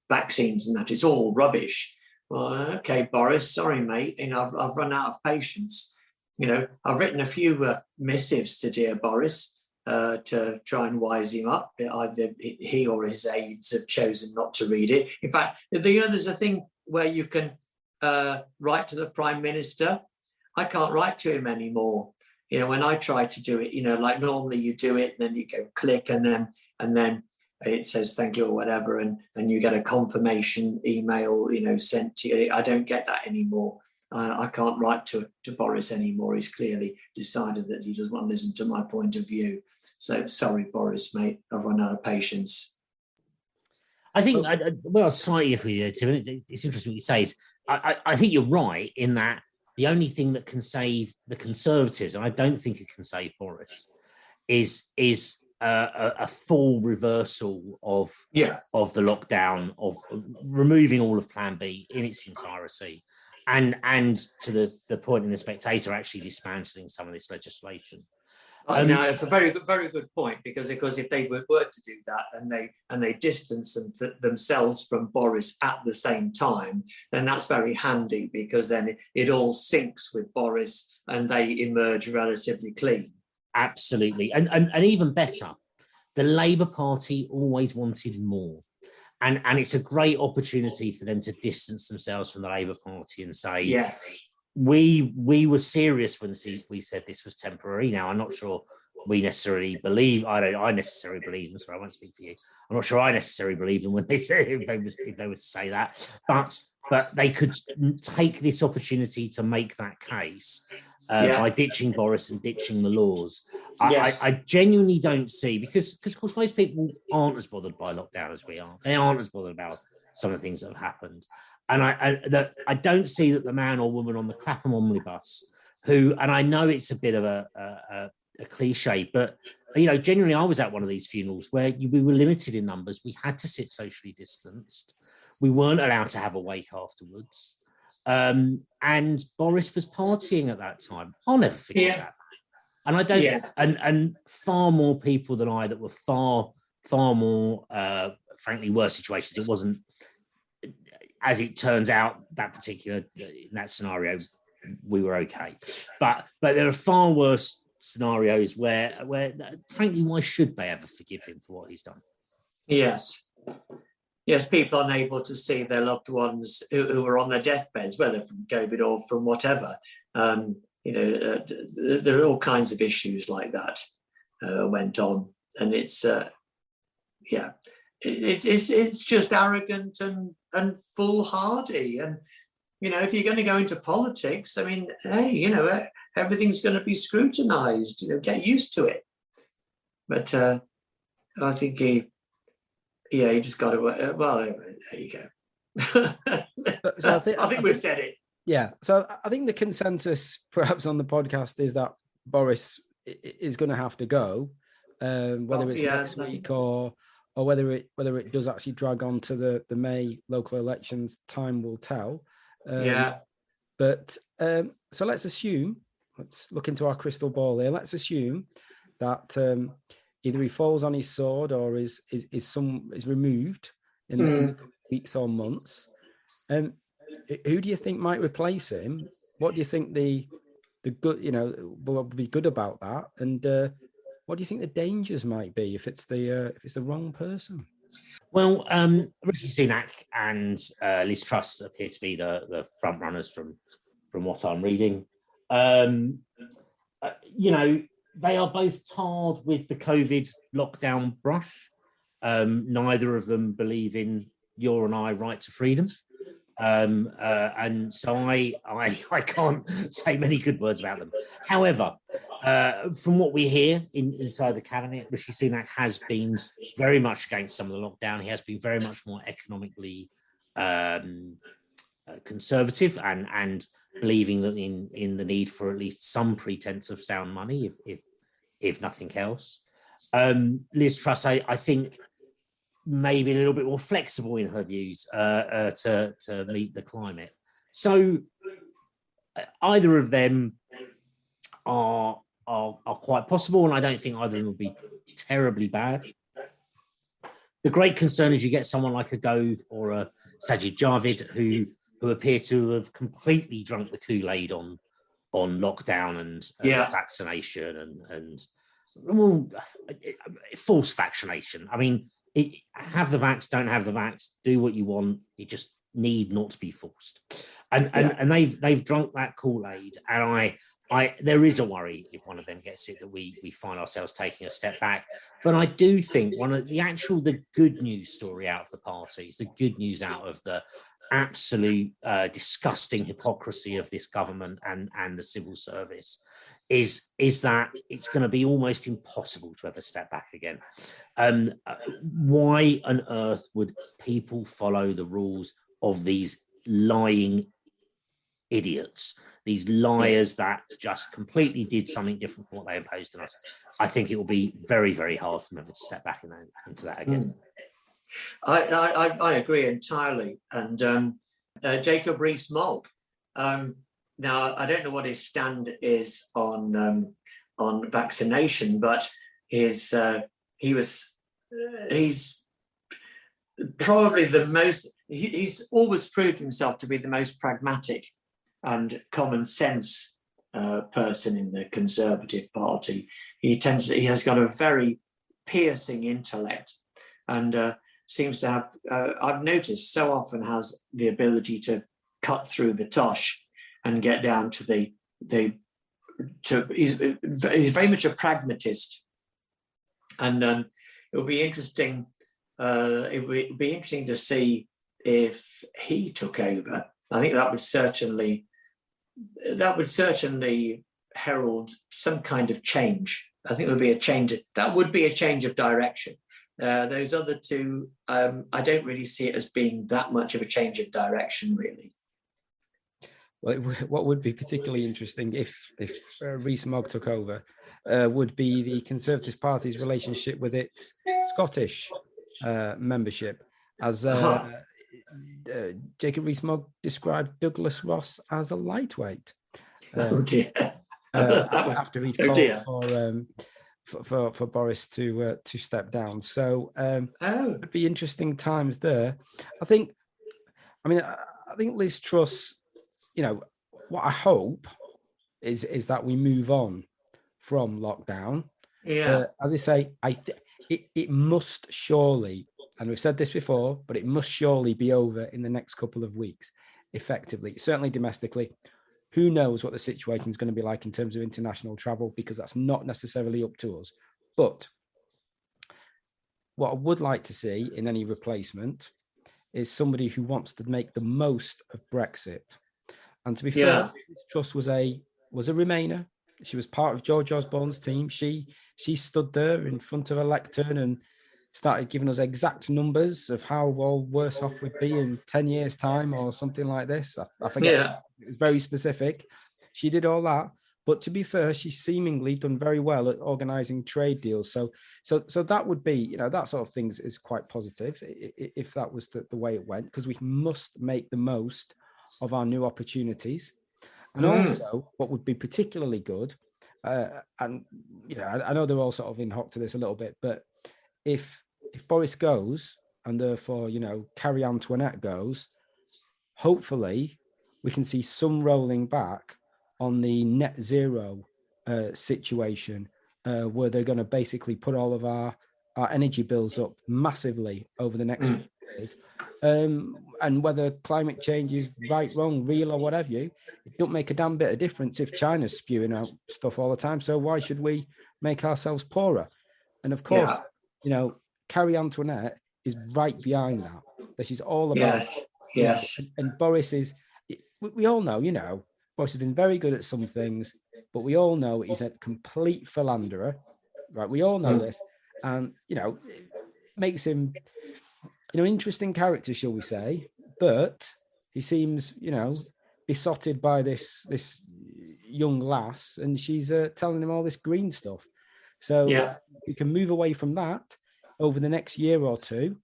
Speaker 4: vaccines and that, it's all rubbish." Well, okay, Boris, sorry, mate. I've run out of patience. I've written a few missives to dear Boris to try and wise him up. Either he or his aides have chosen not to read it. In fact, there's a thing where you can write to the Prime Minister. I can't write to him anymore. When I try to do it, like normally you do it, then you go click, and then it says thank you or whatever, and you get a confirmation email, sent to you. I don't get that anymore. I can't write to Boris anymore. He's clearly decided that he doesn't want to listen to my point of view. So sorry, Boris, mate, I've run out of patience.
Speaker 3: I think, well, slightly different with you, Tim. It's interesting what you say. I think you're right in that the only thing that can save the Conservatives, and I don't think it can save Boris, is a full reversal of the lockdown, of removing all of Plan B in its entirety, and to the point in The Spectator, actually dismantling some of this legislation.
Speaker 4: No, it's a very good point, because if they were to do that and they distance themselves from Boris at the same time, then that's very handy, because then it all syncs with Boris and they emerge relatively clean.
Speaker 3: Absolutely, and even better, the Labour Party always wanted more, and it's a great opportunity for them to distance themselves from the Labour Party and say,
Speaker 4: yes,
Speaker 3: we were serious when we said this was temporary. Now, I'm not sure we necessarily believe. I necessarily believe them. Sorry, I won't speak for you. I'm not sure I necessarily believe them when they say if they were to say that. But they could take this opportunity to make that case by ditching Boris and ditching the laws.
Speaker 4: Yes.
Speaker 3: I genuinely don't see, because of course most people aren't as bothered by lockdown as we are. They aren't as bothered about some of the things that have happened. And I don't see that the man or woman on the Clapham omnibus, who, and I know it's a bit of a cliche, but genuinely I was at one of these funerals where we were limited in numbers. We had to sit socially distanced. We weren't allowed to have a wake afterwards. And Boris was partying at that time. I'll never forget that. And I don't, and far more people than I that were far more, frankly, worse situations. It wasn't, as it turns out, in that scenario, we were okay. But there are far worse scenarios where, frankly, why should they ever forgive him for what he's done?
Speaker 4: Yes, people unable to see their loved ones who were on their deathbeds, whether from COVID or from whatever. There are all kinds of issues like that went on, and it's just arrogant and foolhardy. And if you're going to go into politics, I mean, hey, everything's going to be scrutinized. Get used to it. But I think he just got to. Well, there you go.
Speaker 2: So I think
Speaker 4: we've said it.
Speaker 2: Yeah. So I think the consensus, perhaps on the podcast, is that Boris is going to have to go, whether it's next week or whether it does actually drag on to the May local elections. Time will tell. But so let's look into our crystal ball here. Let's assume that either he falls on his sword or is removed in the weeks or months. Who do you think might replace him? What do you think the good, will be good about that? And what do you think the dangers might be if it's the wrong person?
Speaker 3: Well, Rishi Sunak and Liz Truss appear to be the front runners from what I'm reading. They are both tarred with the COVID lockdown brush. Neither of them believe in your and I right to freedom. And so I can't say many good words about them. However, from what we hear inside the cabinet, Rishi Sunak has been very much against some of the lockdown. He has been very much more economically conservative and believing that in the need for at least some pretense of sound money, if nothing else. Liz Truss, I think, maybe a little bit more flexible in her views to meet the climate. So either of them are quite possible, and I don't think either of them will be terribly bad. The great concern is you get someone like a Gove or a Sajid Javid who appear to have completely drunk the Kool-Aid on lockdown and vaccination and false vaccination. I mean, have the vax, don't have the vax, do what you want. It just need not to be forced. And they've drunk that Kool-Aid. And there is a worry if one of them gets it that we find ourselves taking a step back. But I do think the good news story out of the parties, the good news out of the absolute disgusting hypocrisy of this government and the civil service is that it's going to be almost impossible to ever step back again. Why on earth would people follow the rules of these lying idiots, these liars that just completely did something different from what they imposed on us? I think it will be very, very hard for them ever to step back into that again.
Speaker 4: I agree entirely. And Jacob Rees-Mogg, now I don't know what his stand is on vaccination, but he's probably the most. He's always proved himself to be the most pragmatic and common sense person in the Conservative Party. He has got a very piercing intellect, and seems to have, I've noticed, so often has the ability to cut through the tosh and get down to he's very much a pragmatist. And it will be interesting. It would be interesting to see if he took over. I think that would certainly herald some kind of change. I think there would be a change. That would be a change of direction. Those other two, I don't really see it as being that much of a change of direction, really.
Speaker 2: Well, what would be particularly interesting if Rees-Mogg took over would be the Conservative Party's relationship with its Scottish membership, as Jacob Rees-Mogg described Douglas Ross as a lightweight.
Speaker 4: Oh dear!
Speaker 2: After he'd called for Boris to step down, so it would be interesting times there. I think Liz Truss. What I hope is that we move on from lockdown.
Speaker 4: Yeah.
Speaker 2: As I say, it must surely, and we've said this before, but it must surely be over in the next couple of weeks, effectively, certainly domestically. Who knows what the situation is going to be like in terms of international travel, because that's not necessarily up to us. But what I would like to see in any replacement is somebody who wants to make the most of Brexit. And to be fair, Truss was a Remainer. She was part of George Osborne's team. She stood there in front of a lectern and started giving us exact numbers of how worse off we'd be in 10 years' time or something like this. I forget. Yeah. It was very specific. She did all that. But to be fair, she's seemingly done very well at organising trade deals. So that would be, that sort of thing is quite positive if that was the way it went, because we must make the most of our new opportunities. And also what would be particularly good, and I know they're all sort of in hock to this a little bit, but if Boris goes and therefore Carrie Antoinette goes, hopefully we can see some rolling back on the net zero situation, where they're going to basically put all of our energy bills up massively over the next few years. And whether climate change is right, wrong, real, or whatever it don't make a damn bit of difference if China's spewing out stuff all the time. So why should we make ourselves poorer? And of course, Carrie Antoinette is right behind that she's all about.
Speaker 4: Yes.
Speaker 2: And Boris is, we all know, Boris has been very good at some things, but we all know he's a complete philanderer, right? We all know this, and it makes him interesting character, shall we say, but he seems, besotted by this young lass, and she's telling him all this green stuff. So we can move away from that over the next year or two.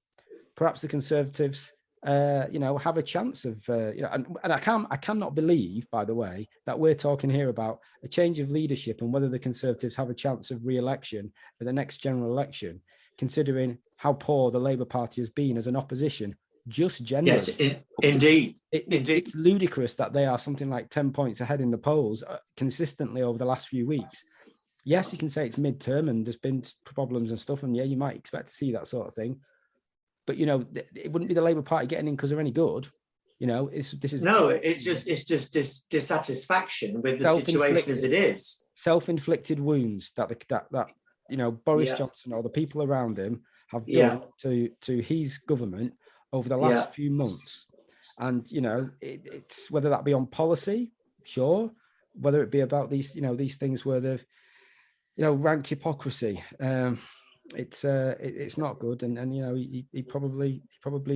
Speaker 2: Perhaps the Conservatives, have a chance of, and I cannot believe, by the way, that we're talking here about a change of leadership and whether the Conservatives have a chance of re-election at the next general election, considering how poor the Labour Party has been as an opposition, just generally.
Speaker 4: Yes, indeed.
Speaker 2: It's ludicrous that they are something like 10 points ahead in the polls consistently over the last few weeks. Yes, you can say it's midterm and there's been problems and stuff, and you might expect to see that sort of thing. But, it wouldn't be the Labour Party getting in because they're any good. You know, this is
Speaker 4: no, it's just dissatisfaction with the situation as it is.
Speaker 2: Self-inflicted wounds that you know, Boris Johnson or the people around him have done to his government over the last few months. And, you know, it's whether that be on policy, sure, whether it be about these, you know, these things where they've, you know, rank hypocrisy. It's not good, and you know, he probably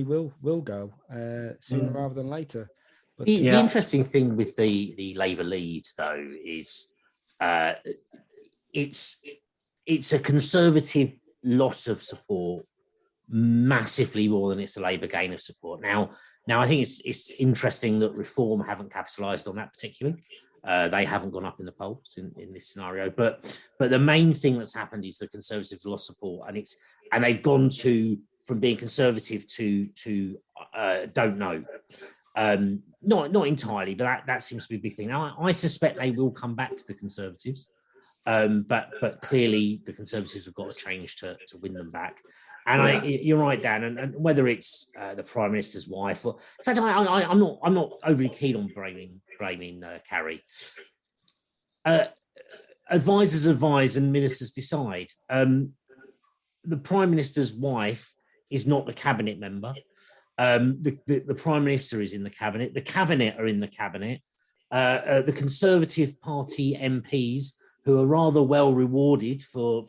Speaker 2: will go sooner rather than later. But
Speaker 3: the interesting thing with the Labour lead, though, is it's a Conservative loss of support massively more than it's a Labour gain of support. Now I think it's interesting that Reform haven't capitalised on that particularly. They haven't gone up in the polls in this scenario, but the main thing that's happened is the Conservatives lost support, and they've gone from being Conservative to don't know. Not entirely, but that seems to be a big thing. Now, I suspect they will come back to the Conservatives, but clearly the Conservatives have got to change to win them back. And you're right, Dan. And whether it's the Prime Minister's wife, or in fact, I'm not overly keen on blaming Carrie. Advisors advise and ministers decide. The Prime Minister's wife is not the cabinet member. The Prime Minister is in the cabinet. The cabinet are in the cabinet. The Conservative Party MPs, who are rather well rewarded for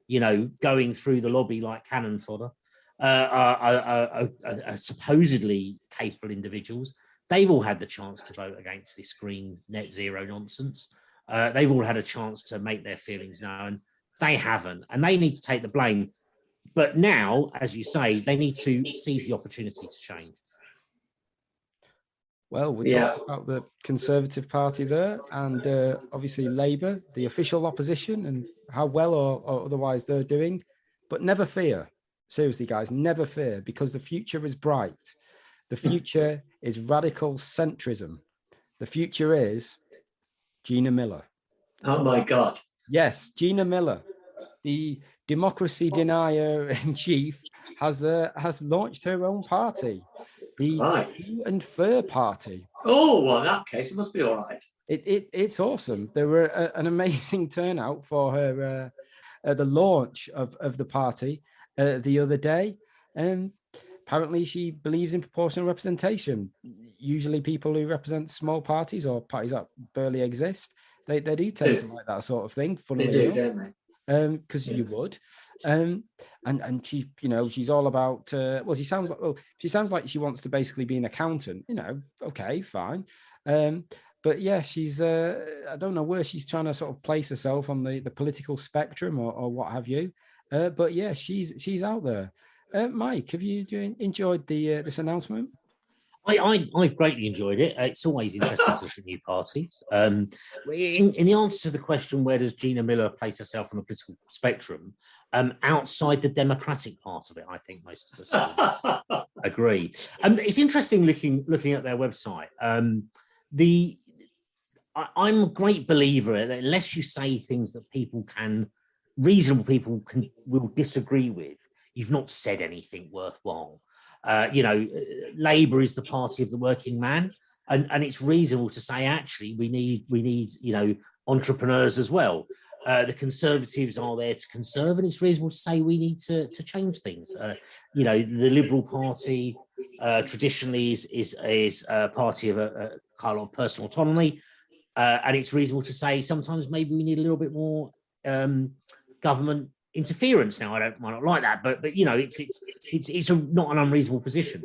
Speaker 3: you know, going through the lobby like cannon fodder, are supposedly capable individuals. They've all had the chance to vote against this green net zero nonsense. They've all had a chance to make their feelings known. They haven't, and they need to take the blame. But now, as you say, they need to seize the opportunity to change.
Speaker 2: Well, we're talking about the Conservative Party there, and obviously Labour, the official opposition, and how well or otherwise they're doing. But never fear. Seriously, guys, never fear, because the future is bright. The future is radical centrism. The future is Gina Miller.
Speaker 4: Oh, my God.
Speaker 2: Yes, Gina Miller, the democracy denier in chief, has launched her own party. The Hue and Fur Party.
Speaker 4: Oh, well, in that case, it must be all right.
Speaker 2: It's awesome. There were an amazing turnout for her the launch of the party the other day. Apparently, she believes in proportional representation. Usually, people who represent small parties or parties that barely exist, they do tend to like that sort of thing.
Speaker 4: They do, don't they?
Speaker 2: Because you would, and she, you know, she's all about. She sounds like she wants to basically be an accountant. You know, okay, fine, but yeah, she's. I don't know where she's trying to sort of place herself on the political spectrum or what have you, but yeah, she's out there. Mike, have you enjoyed this announcement?
Speaker 3: I greatly enjoyed it. It's always interesting to look at new parties. In the answer to the question, where does Gina Miller place herself on the political spectrum? Outside the Democratic part of it, I think most of us agree. It's interesting looking at their website. I'm a great believer that unless you say things that reasonable people will disagree with, you've not said anything worthwhile. You know, Labour is the party of the working man, and it's reasonable to say actually we need you know, entrepreneurs as well. The Conservatives are there to conserve, and it's reasonable to say we need to change things. You know, the Liberal Party traditionally is a party of a kind of personal autonomy, and it's reasonable to say sometimes maybe we need a little bit more government interference. Now, I might not like that, but you know, it's not an unreasonable position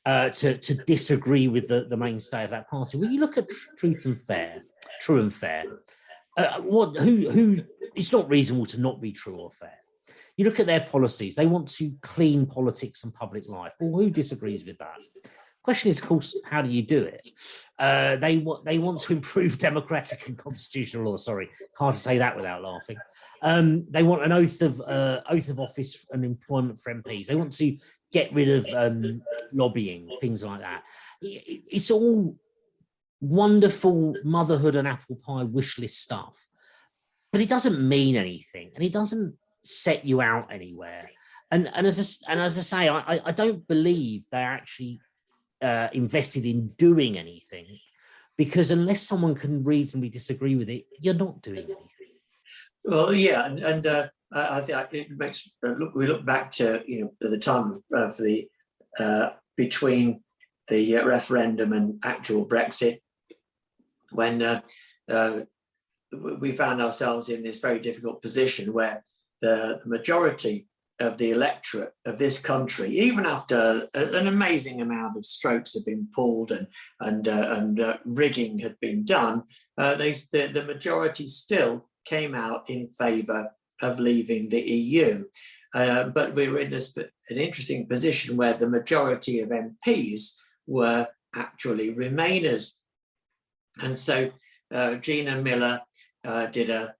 Speaker 3: to disagree with the mainstay of that party. When you look at True and Fair, it's not reasonable to not be true or fair. You look at their policies; they want to clean politics and public life. Well, who disagrees with that? Question is, of course, how do you do it? They want to improve democratic and constitutional law. Sorry, hard to say that without laughing. They want an oath of office and employment for MPs. They want to get rid of lobbying, things like that. It's all wonderful motherhood and apple pie wish list stuff, but it doesn't mean anything, and it doesn't set you out anywhere. And as I say, I don't believe they're actually invested in doing anything, because unless someone can reasonably disagree with it, you're not doing anything.
Speaker 4: Well, yeah, and I think it makes we look back to the time of the between the referendum and actual Brexit, when we found ourselves in this very difficult position where the majority of the electorate of this country, even after an amazing amount of strokes had been pulled and rigging had been done, the majority still came out in favour of leaving the EU. But we were in an interesting position where the majority of MPs were actually Remainers. And so Gina Miller did a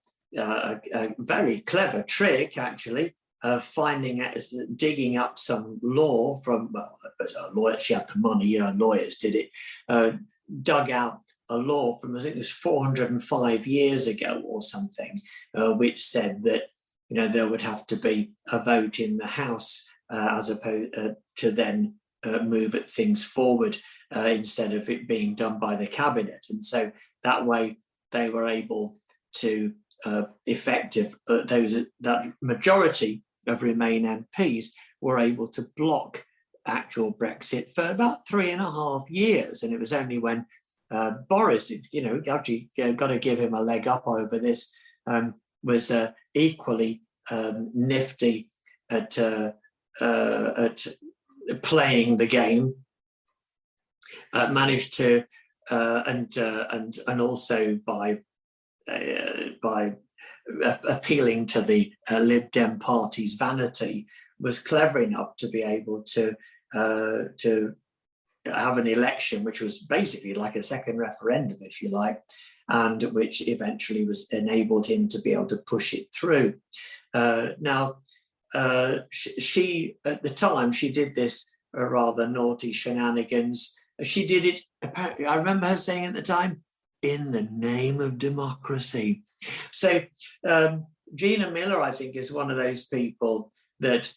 Speaker 4: very clever trick, actually, of digging up some law from, she had the money, lawyers did it, dug out a law from, I think it was 405 years ago or something, which said that, there would have to be a vote in the House as opposed to then move things forward instead of it being done by the cabinet. And so that way they were able to that majority of Remain MPs were able to block actual Brexit for about 3.5 years. And it was only when Boris, actually got to give him a leg up over this, was equally nifty at playing the game, managed to and also by appealing to the Lib Dem party's vanity, was clever enough to be able to have an election which was basically like a second referendum, if you like, and which eventually enabled him to be able to push it through. Now, she at the time, she did this rather naughty shenanigans. She did it, apparently, I remember her saying at the time, in the name of democracy. So Gina Miller, I think, is one of those people that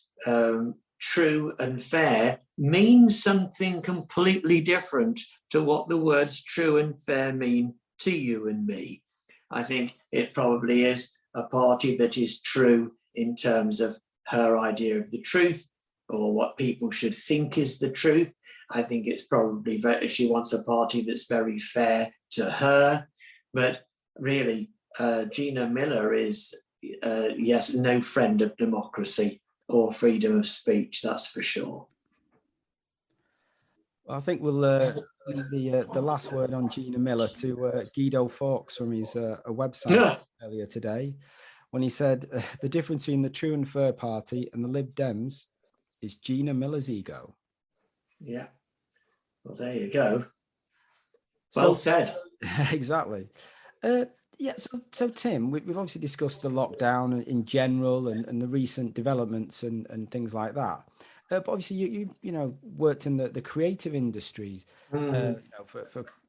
Speaker 4: true and fair means something completely different to what the words true and fair mean to you and me. I think it probably is a party that is true in terms of her idea of the truth or what people should think is the truth. I think it's probably she wants a party that's very fair to her, but really Gina Miller is, yes, no friend of democracy or freedom of speech, that's for sure.
Speaker 2: Well, I think we'll leave the last word on Gina Miller to Guido Fawkes from his website earlier today, when he said the difference between the True and Fair Party and the Lib Dems is Gina Miller's ego.
Speaker 4: Yeah, well, there you go. Well said.
Speaker 2: Exactly. Yeah, so Tim, we've obviously discussed the lockdown in general and the recent developments and things like that. But obviously, you worked in the creative industries for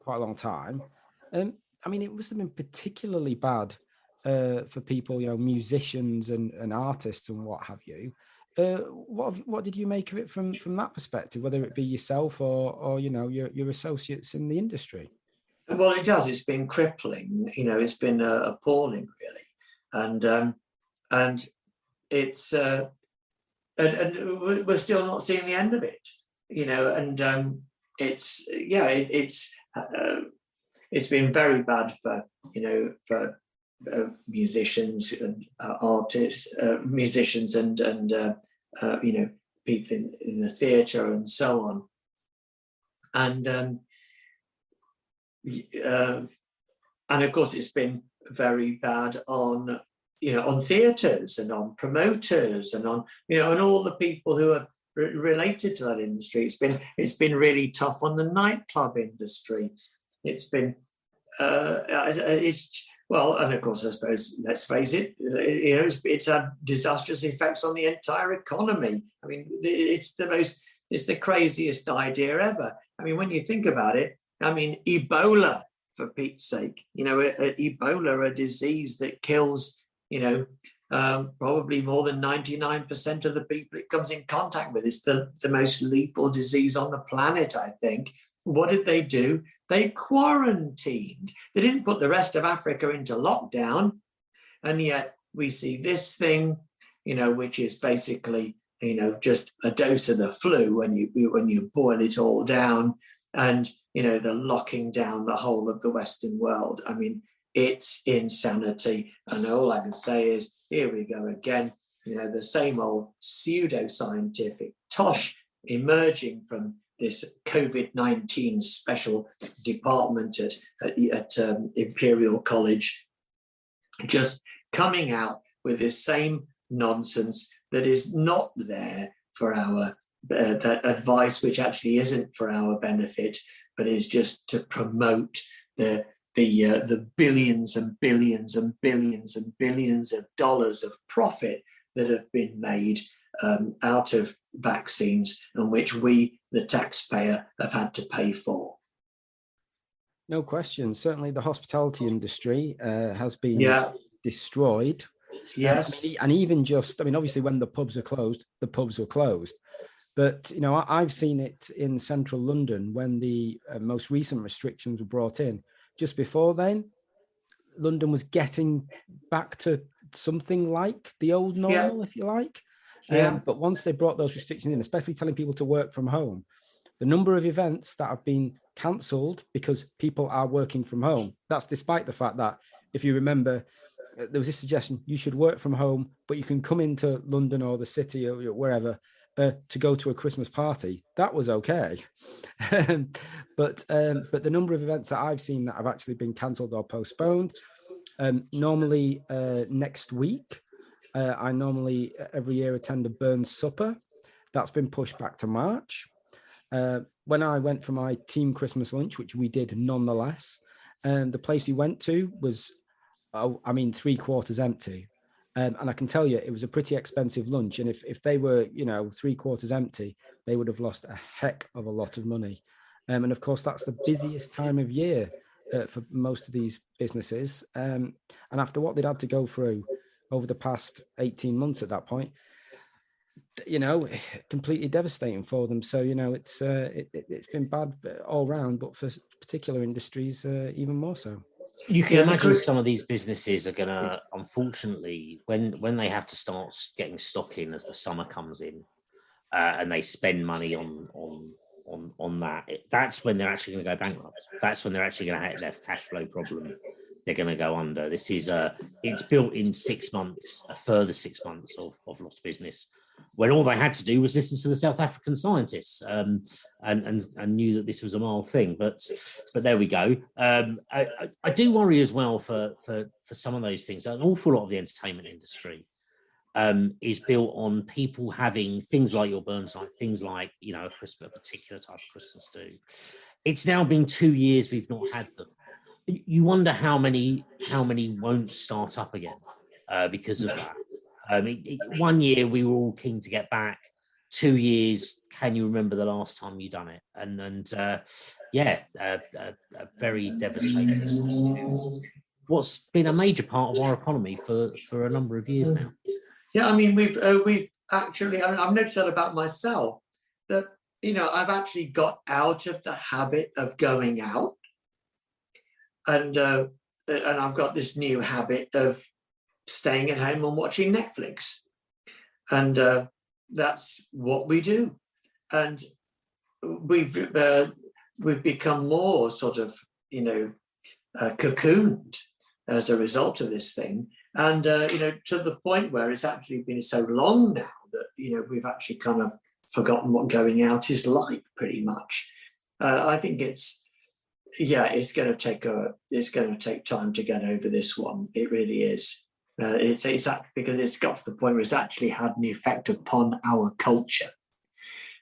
Speaker 2: quite a long time. I mean, it must have been particularly bad for people, musicians and artists and what have you. What did you make of it from that perspective, whether it be yourself or your associates in the industry?
Speaker 4: Well, it does. It's been crippling. It's been appalling, really, and it's and we're still not seeing the end of it. And it's been very bad for musicians and artists, musicians and people in the theatre and so on, and of course it's been very bad on theatres and on promoters and on and all the people who are related to that industry. It's been really tough on the nightclub industry. It's been and of course, I suppose, let's face it, it's had disastrous effects on the entire economy. I mean, it's the craziest idea ever. I mean, when you think about it, I mean, Ebola, for Pete's sake, Ebola, a disease that kills, Probably more than 99% of the people it comes in contact with. It's the most lethal disease on the planet, I think. What did they do? They quarantined. They didn't put the rest of Africa into lockdown. And yet we see this thing, which is basically, just a dose of the flu when you boil it all down, and, the locking down the whole of the Western world. I mean, it's insanity. And all I can say is, here we go again, the same old pseudo-scientific tosh emerging from this COVID-19 special department at Imperial College, just coming out with this same nonsense that is not there for our that advice, which actually isn't for our benefit, but is just to promote the billions and billions and billions and billions of dollars of profit that have been made out of vaccines, and which we, the taxpayer, have had to pay for.
Speaker 2: No question. Certainly the hospitality industry has been destroyed.
Speaker 4: Yes.
Speaker 2: And even just, obviously when the pubs are closed, the pubs are closed. But, I've seen it in central London when the most recent restrictions were brought in. Just before then, London was getting back to something like the old normal, if you like. But once they brought those restrictions in, especially telling people to work from home, the number of events that have been cancelled because people are working from home, that's despite the fact that, if you remember, there was this suggestion you should work from home, but you can come into London or the city or wherever to go to a Christmas party. That was okay. But the number of events that I've seen that have actually been cancelled or postponed, normally next week, I normally every year attend a Burns supper. That's been pushed back to March. When I went for my team Christmas lunch, which we did nonetheless, the place we went to was, 3/4 empty. And I can tell you, it was a pretty expensive lunch. And if they were, 3/4 empty, they would have lost a heck of a lot of money. And of course, that's the busiest time of year for most of these businesses. And after what they'd had to go through over the past 18 months at that point, completely devastating for them. So, it's been bad all round, but for particular industries, even more so.
Speaker 3: You can imagine some of these businesses are going to, unfortunately, when they have to start getting stock in as the summer comes in, and they spend money on that, that's when they're actually going to go bankrupt. That's when they're actually going to have their cash flow problem. They're going to go under. This is it's built in 6 months, a further 6 months of lost business, when all they had to do was listen to the South African scientists and knew that this was a mild thing. But there we go. I do worry as well for some of those things. An awful lot of the entertainment industry is built on people having things like your Burns night, things like a particular type of Christmas do. It's now been 2 years we've not had them. You wonder how many won't start up again because of that. 1 year we were all keen to get back. 2 years, can you remember the last time you done it? And very devastating to what's been a major part of our economy for a number of years now.
Speaker 4: Yeah, we've actually, I've noticed that about myself, that I've actually got out of the habit of going out, and I've got this new habit of staying at home and watching Netflix, and that's what we do. And we've become more sort of cocooned as a result of this thing, and to the point where it's actually been so long now that we've actually kind of forgotten what going out is like, pretty much. I think it's going to take time to get over this one. It really is. It's because it's got to the point where it's actually had an effect upon our culture,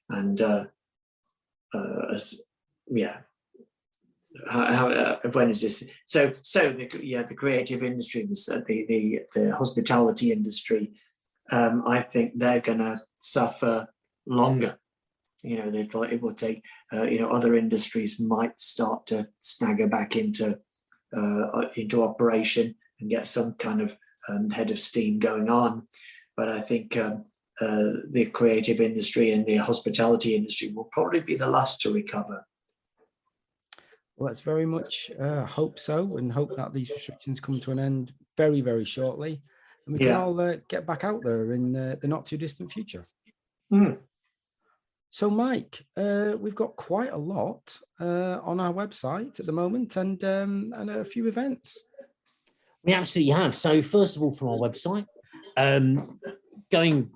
Speaker 4: and when is this? So the creative industry, the hospitality industry, I think they're going to suffer longer. They thought it will take. Other industries might start to snagger back into operation and get some kind of head of steam going on. But I think the creative industry and the hospitality industry will probably be the last to recover.
Speaker 2: Well, let's very much hope so, and hope that these restrictions come to an end very, very shortly, and we can all get back out there in the not too distant future. So, Mike, we've got quite a lot on our website at the moment, and a few events.
Speaker 3: We absolutely have. So, first of all, from our website, going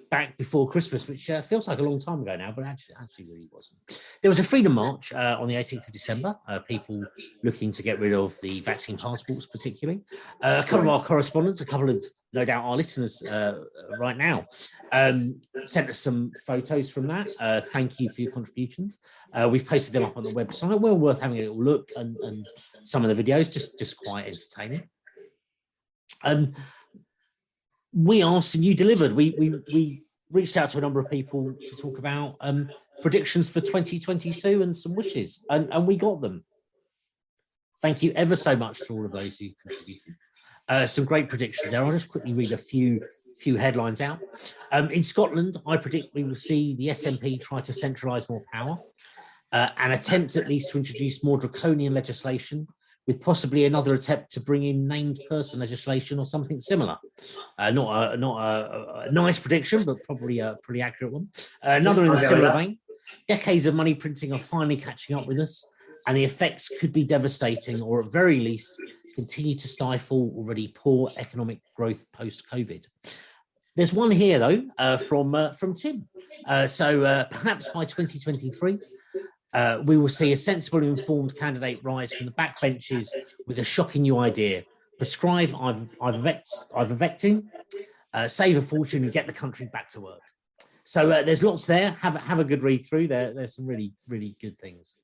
Speaker 3: back before Christmas, which feels like a long time ago now, but actually really wasn't. There was a Freedom March on the 18th of December, people looking to get rid of the vaccine passports particularly. A couple of our correspondents, a couple of, no doubt, our listeners right now, sent us some photos from that. Thank you for your contributions. We've posted them up on the website. Well worth having a little look, and some of the videos, just quite entertaining. We asked and you delivered. We reached out to a number of people to talk about predictions for 2022 and some wishes, and we got them. Thank you ever so much to all of those who contributed. Some great predictions there. I'll just quickly read a few headlines out. In Scotland, I predict we will see the SNP try to centralise more power, and attempt at least to introduce more draconian legislation, with possibly another attempt to bring in named person legislation or something similar. Not a nice prediction, but probably a pretty accurate one. Another in a similar vein. Decades of money printing are finally catching up with us, and the effects could be devastating, or at very least continue to stifle already poor economic growth post-COVID. There's one here though from Tim. So perhaps by 2023, we will see a sensible, informed candidate rise from the backbenches with a shocking new idea: prescribe ivermectin, save a fortune, and get the country back to work. So there's lots there. Have a good read through. There's some really, really good things.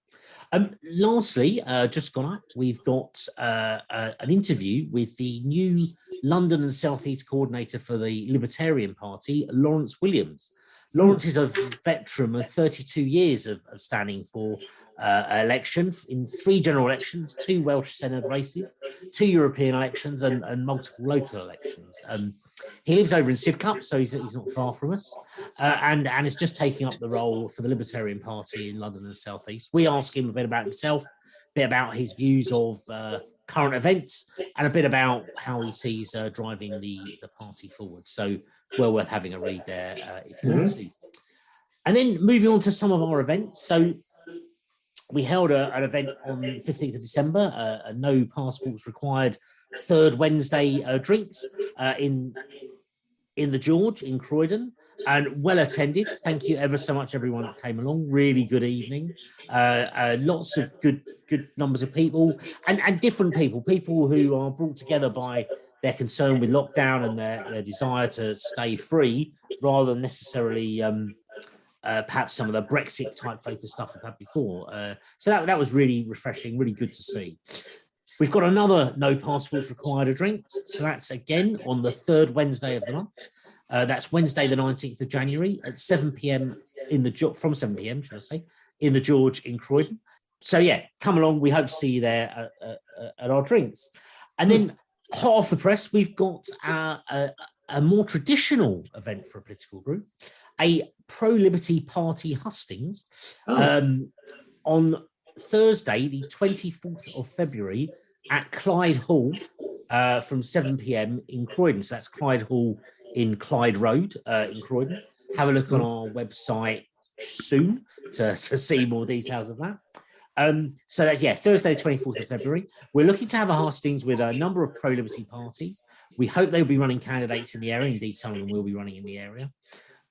Speaker 3: Lastly, just gone up, we've got an interview with the new London and South East coordinator for the Libertarian Party, Lawrence Williams. Lawrence is a veteran of 32 years of standing for election in 3 general elections, 2 Welsh Senate races, 2 European elections, and multiple local elections. He lives over in Sidcup, so he's not far from us, and is just taking up the role for the Libertarian Party in London and the South East. We ask him a bit about himself, a bit about his views of current events, and a bit about how he sees driving the party forward. So well worth having a read there if you want to. And then moving on to some of our events. So we held an event on the 15th of December, a no passports required third Wednesday drinks in the George in Croydon, and well attended. Thank you ever so much, everyone that came along. Really good evening. Lots of good numbers of people, and different people who are brought together by their concern with lockdown and their desire to stay free, rather than necessarily perhaps some of the Brexit type focus stuff we've had before. So that was really refreshing, really good to see. We've got another no passports required drinks. So that's again on the third Wednesday of the month. That's Wednesday, the 19th of January at 7 p.m. from 7 p.m. should I say, in the George in Croydon. So yeah, come along. We hope to see you there at our drinks. And then hot off the press, we've got a more traditional event for a political group, a pro-liberty party hustings on Thursday, the 24th of February at Clyde Hall from 7 p.m. in Croydon. So that's Clyde Hall in Clyde Road in Croydon. Have a look on our website soon to see more details of that. So that's, Thursday, 24th of February. We're looking to have a hustings with a number of pro-liberty parties. We hope they'll be running candidates in the area. Indeed, some of them will be running in the area.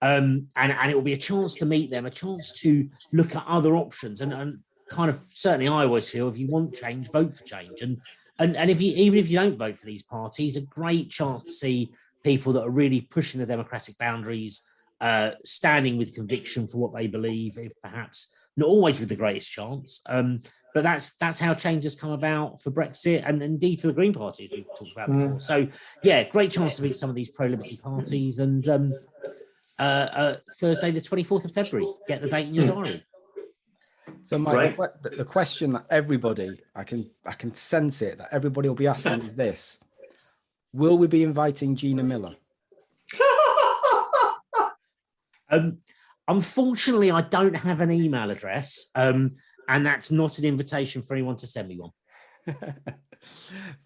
Speaker 3: And it will be a chance to meet them, a chance to look at other options. And kind of, certainly I always feel, if you want change, vote for change. And if you, even if you don't vote for these parties, a great chance to see people that are really pushing the democratic boundaries, standing with conviction for what they believe, if perhaps not always with the greatest chance. But that's how change has come about for Brexit and indeed for the Green Party, as we've talked about before. So, great chance to meet some of these pro-liberty parties. And Thursday, the 24th of February, get the date in your diary.
Speaker 2: So, Mike, the question that everybody, I can sense it, that everybody will be asking is this: Will we be inviting Gina Miller?
Speaker 3: Unfortunately, I don't have an email address, and that's not an invitation for anyone to send me one.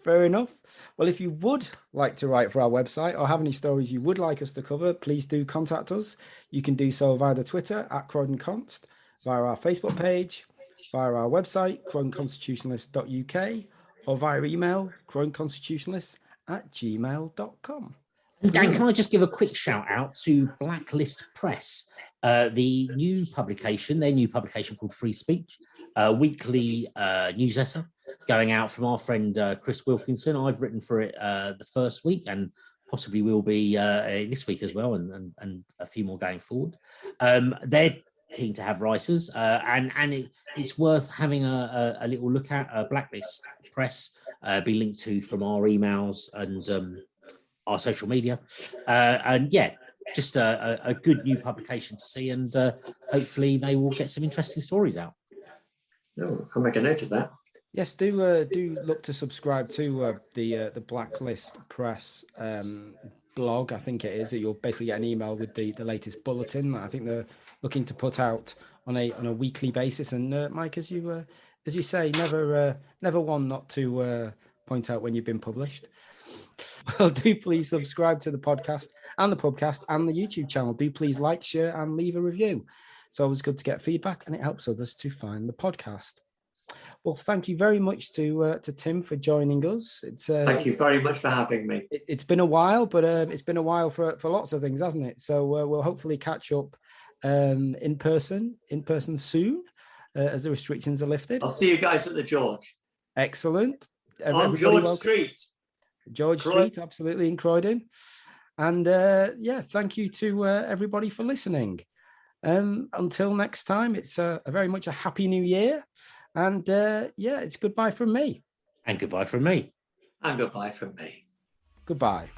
Speaker 2: Fair enough. Well, if you would like to write for our website or have any stories you would like us to cover, please do contact us. You can do so via the Twitter @CroydonConst, via our Facebook page, via our website, croydonconstitutionalist.uk, or via email, croydonconstitutionalists@gmail.com.
Speaker 3: And Dan, can I just give a quick shout out to Blacklist Press, the new publication, their new publication called Free Speech, a weekly newsletter going out from our friend Chris Wilkinson. I've written for it the first week and possibly will be this week as well, and a few more going forward. They're keen to have writers, and it's worth having a little look at. Blacklist Press be linked to from our emails and our social media, and yeah, just a good new publication to see, and hopefully they will get some interesting stories out.
Speaker 4: Oh, I'll make a note of that.
Speaker 2: Yes, do look to subscribe to the Blacklist Press blog. I think it is that you'll basically get an email with the latest bulletin that I think they're looking to put out on a weekly basis. And Mike, as you say, never one not to point out when you've been published. Well, do please subscribe to the podcast and the podcast and the YouTube channel. Do please like, share, and leave a review. It's always good to get feedback, and it helps others to find the podcast. Well, thank you very much to Tim for joining us.
Speaker 4: Thank you very much for having me.
Speaker 2: It's been a while, but it's been a while for lots of things, hasn't it? So we'll hopefully catch up in person soon as the restrictions are lifted.
Speaker 4: I'll see you guys at the George.
Speaker 2: Excellent.
Speaker 4: On George Street.
Speaker 2: George Street, absolutely, in Croydon. And yeah, thank you to everybody for listening. Until next time, it's very much a happy new year. And yeah, it's goodbye from me.
Speaker 3: And goodbye from me.
Speaker 4: And goodbye from me.
Speaker 2: Goodbye.